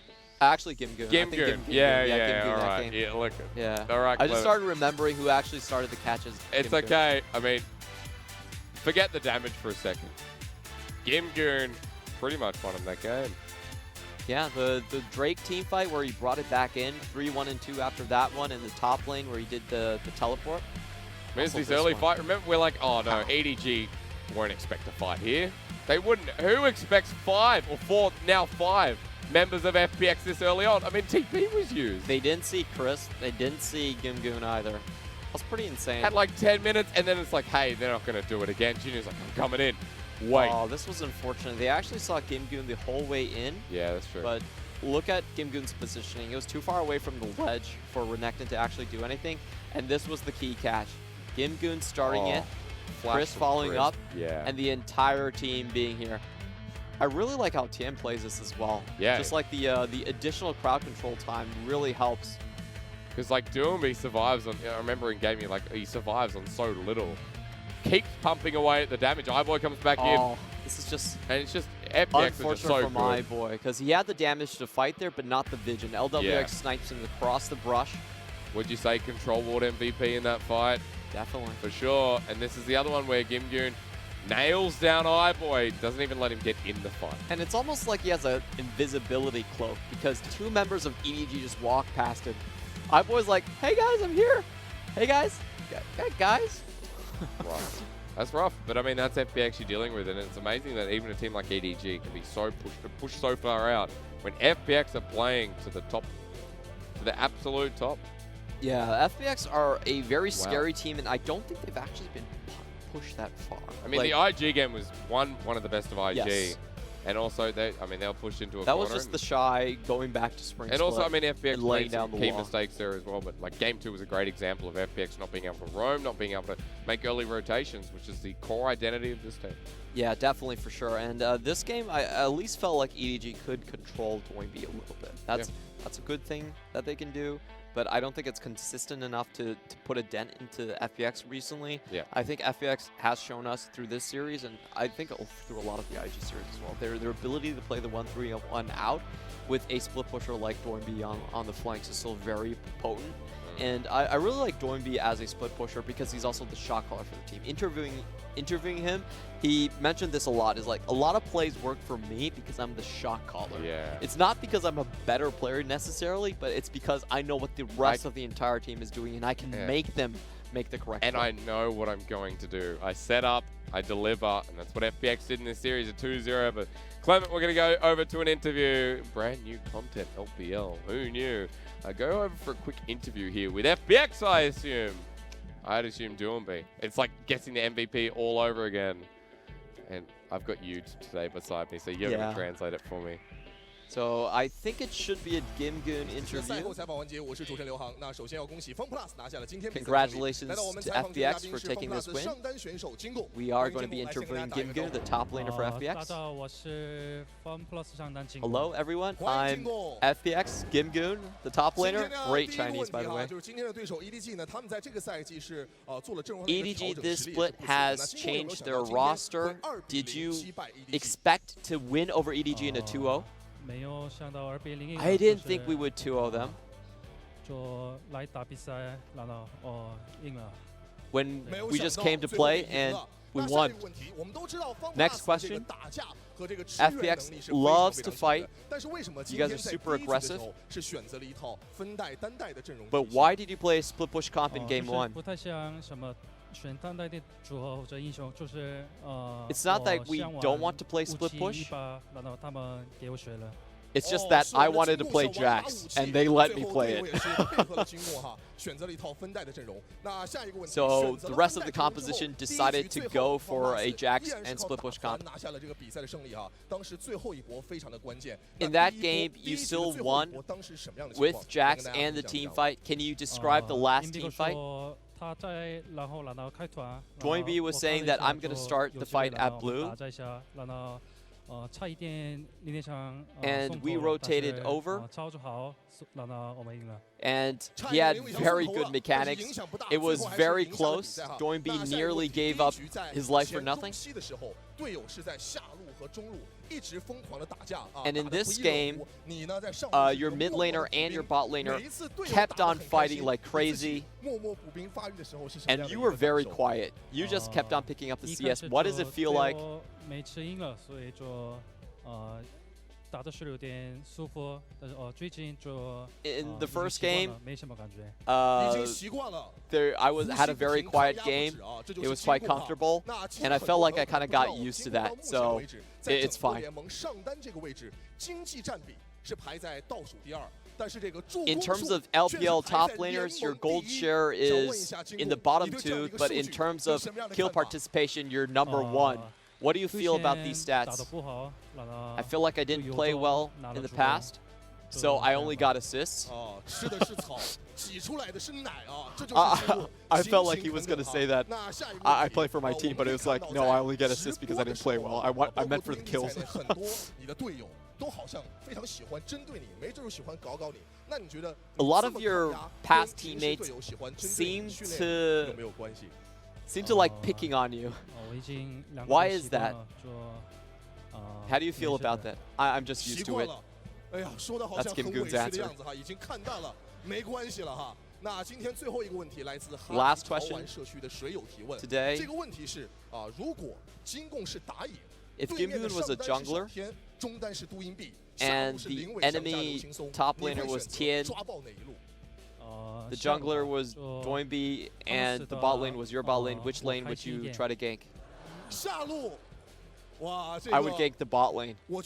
Actually, GimGoon. GimGoon. Yeah, all right. Yeah, look. Yeah. All right, I just started remembering who actually started the catches. It's okay. I mean, forget the damage for a second. GimGoon pretty much won him that game. Yeah, the Drake team fight where he brought it back in, 3-1 and 2 after that one, and the top lane where he did the teleport. I mean, it's this early fight. Remember, we're like, oh no, EDG won't expect a fight here. They wouldn't. Who expects 5 or 4, now 5 members of FPX this early on? I mean, TP was used. They didn't see Chris. They didn't see GimGoon either. That's pretty insane. Had like 10 minutes, and then it's like, hey, they're not going to do it again. Jinoo's like, I'm coming in. Wait. Oh, this was unfortunate. They actually saw GimGoon the whole way in. Yeah, that's true. But look at GimGoon's positioning. It was too far away from the ledge for Renekton to actually do anything, and this was the key catch. GimGoon starting it, Chris following up, and the entire team being here. I really like how Tain plays this as well. Yeah. Just like the additional crowd control time really helps. Because like Doinb survives on, I remember in game, he survives on so little. Keeps pumping away at the damage. iBoy comes back in. This is just and it's just FPX unfortunate is just so for iBoy because he had the damage to fight there, but not the vision. LWX snipes him across the brush. Would you say Control Ward MVP in that fight? Definitely. For sure. And this is the other one where GimGoon nails down iBoy. Doesn't even let him get in the fight. And it's almost like he has an invisibility cloak because 2 members of EDG just walk past him. iBoy's like, hey guys, I'm here. Hey guys. Hey guys. Rough. That's rough, but I mean that's FPX you're dealing with, and it's amazing that even a team like EDG can be so pushed so far out when FPX are playing to the top, to the absolute top. Yeah, FPX are a very scary team, and I don't think they've actually been pushed that far. I mean, the IG game was one of the best of IG. Yes. And also, they were pushed into a That corner. was just the shy going back to spring and also, I mean, FPX and laying made down some the key wall. mistakes there as well. But like Game 2 was a great example of FPX not being able to roam, not being able to make early rotations, which is the core identity of this team. Yeah, definitely for sure. And this game, I at least felt like EDG could control Doinb a little bit. That's a good thing that they can do. But I don't think it's consistent enough to put a dent into FPX recently. Yeah. I think FPX has shown us through this series, and I think through a lot of the IG series as well, their ability to play the 1-3-1 out with a split pusher like Doinb on the flanks is still very potent. And I really like Doinb as a split pusher because he's also the shot caller for the team. Interviewing him, he mentioned this a lot, is like, a lot of plays work for me because I'm the shot caller. Yeah. It's not because I'm a better player necessarily, but it's because I know what the rest of the entire team is doing, and I can make them make the correct And play. I know what I'm going to do. I set up, I deliver, and that's what FPX did in this series, a 2-0. But Clement, we're going to go over to an interview. Brand new content, LPL. Who knew? Go over for a quick interview here with FPX, I assume. I'd assume Doinb. It's like getting the MVP all over again. And I've got you today beside me, so you're going to translate it for me. So I think it should be a GimGoon interview. Congratulations to FPX for taking this win. We are going to be interviewing GimGoon, the top laner for FPX. Hello everyone, I'm FPX, GimGoon, the top laner. Great Chinese, by the way. EDG this split has changed their roster. Did you expect to win over EDG in a 2-0? I didn't think we would 2-0 them. When we just came to play and we won. Next question. FPX loves to fight. You guys are super aggressive. But why did you play a split push comp in game 1? It's not that we don't want to play split push. It's just that I wanted to play Jax, and they let me play it. So the rest of the composition decided to go for a Jax and split push comp. In that game, you still won with Jax and the team fight. Can you describe the last team fight? Doinb was saying that I'm going to start the fight at blue. And we rotated over. And he had very good mechanics. It was very close. Doinb nearly gave up his life for nothing. And in this game, your mid laner and your bot laner kept on fighting like crazy. And you were very quiet. You just kept on picking up the CS. What does it feel like? In the first game, I had a very quiet game. It was quite comfortable, and I felt like I kind of got used to that, so it's fine. In terms of LPL top laners, your gold share is in the bottom 2, but in terms of kill participation, you're number 1. What do you feel about these stats? I feel like I didn't play well in the past, so I only got assists. I felt like he was going to say that I play for my team, but it was like, no, I only get assists because I didn't play well. I meant for the kills. A lot of your past teammates seem to like picking on you. Why is that? How do you feel about that? I'm just used to it. That's GimGoon's answer. Last question today. If GimGoon was a jungler and the enemy top laner was Tain, the jungler was Doinb, and the bot lane was your bot lane, which lane would you try to gank? I would gank the bot lane. I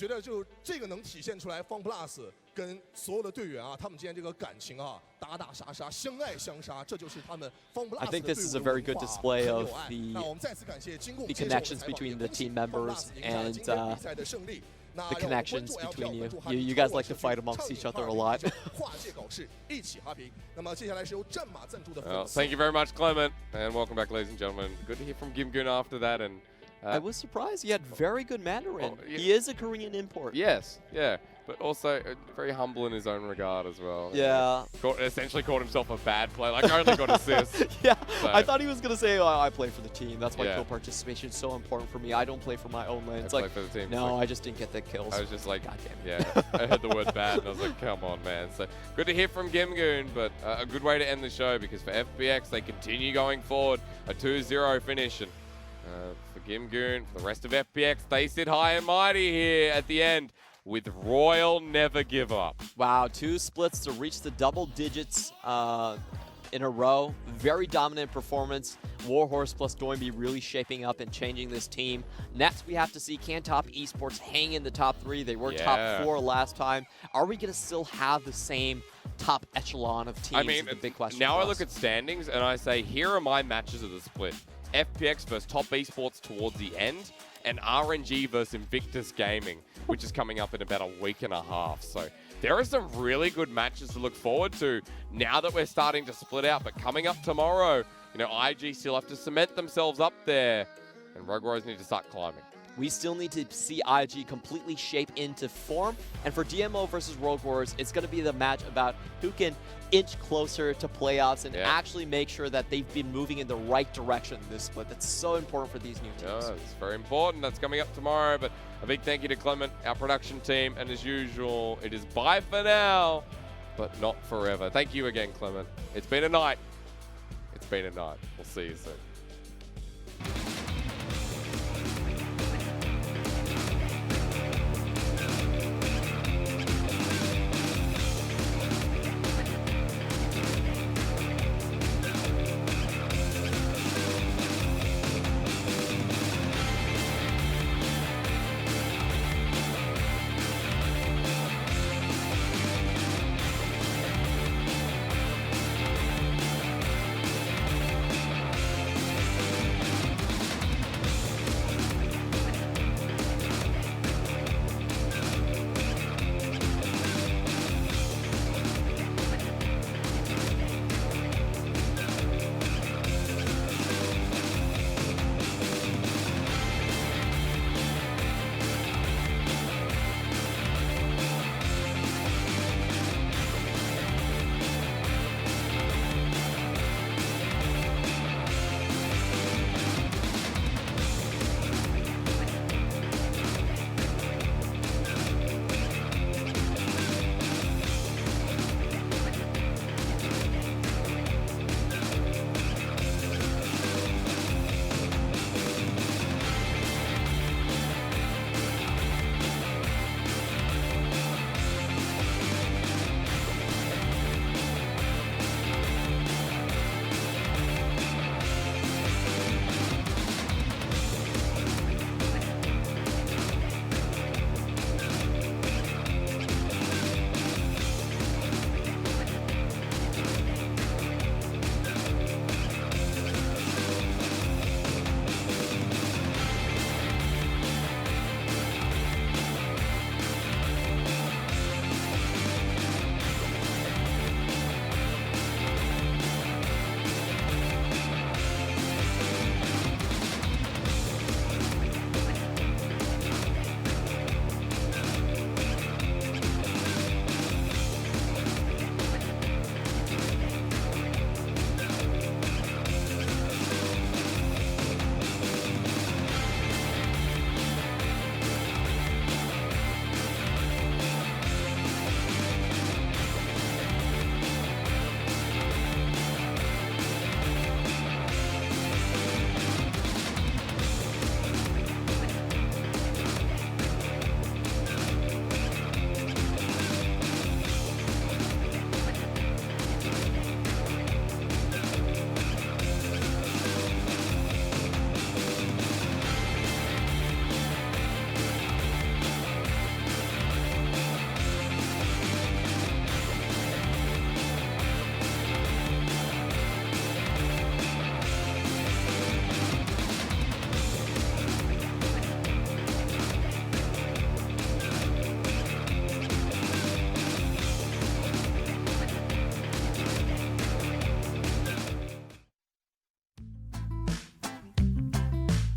think this is a very good display of the connections between the team members, and the connections between you. You guys like to fight amongst each other a lot. Well, thank you very much, Clement, and welcome back, ladies and gentlemen. Good to hear from GimGoon after that, and I was surprised. He had very good Mandarin. Well, yeah. He is a Korean import. Yes, yeah, but also very humble in his own regard as well. Yeah. Essentially called himself a bad player. Like, I only got assists. Yeah, So. I thought he was going to say, oh, I play for the team. That's why Yeah. kill participation is so important for me. I don't play for my own lane. It's I like, play for the team. no, It's like, I just didn't get the kills. I was just like, God damn it. yeah, I heard the word bad, and I was like, come on, man. So good to hear from GimGoon, but a good way to end the show, because for FPX, they continue going forward, a 2-0 finish, and for GimGoon, for the rest of FPX, they sit high and mighty here at the end with Royal Never Give Up. Wow, 2 splits to reach the double digits in a row. Very dominant performance. Warhorse plus Doinb really shaping up and changing this team. Next, we have to see, can Top Esports hang in the top 3? They were top 4 last time. Are we going to still have the same top echelon of teams? I mean, is the big question now for I us. look at standings and I say, here are my matches of the split. FPX versus Top Esports towards the end, and RNG versus Invictus Gaming, which is coming up in about a week and a half. So there are some really good matches to look forward to now that we're starting to split out. But coming up tomorrow, you know, IG still have to cement themselves up there, and Rogue Warriors need to start climbing. We still need to see IG completely shape into form. And for DMO versus Rogue Warriors, it's going to be the match about who can inch closer to playoffs and actually make sure that they've been moving in the right direction in this split. That's so important for these new teams. Yeah, it's very important. That's coming up tomorrow. But a big thank you to Clement, our production team. And as usual, it is bye for now, but not forever. Thank you again, Clement. It's been a night. It's been a night. We'll see you soon.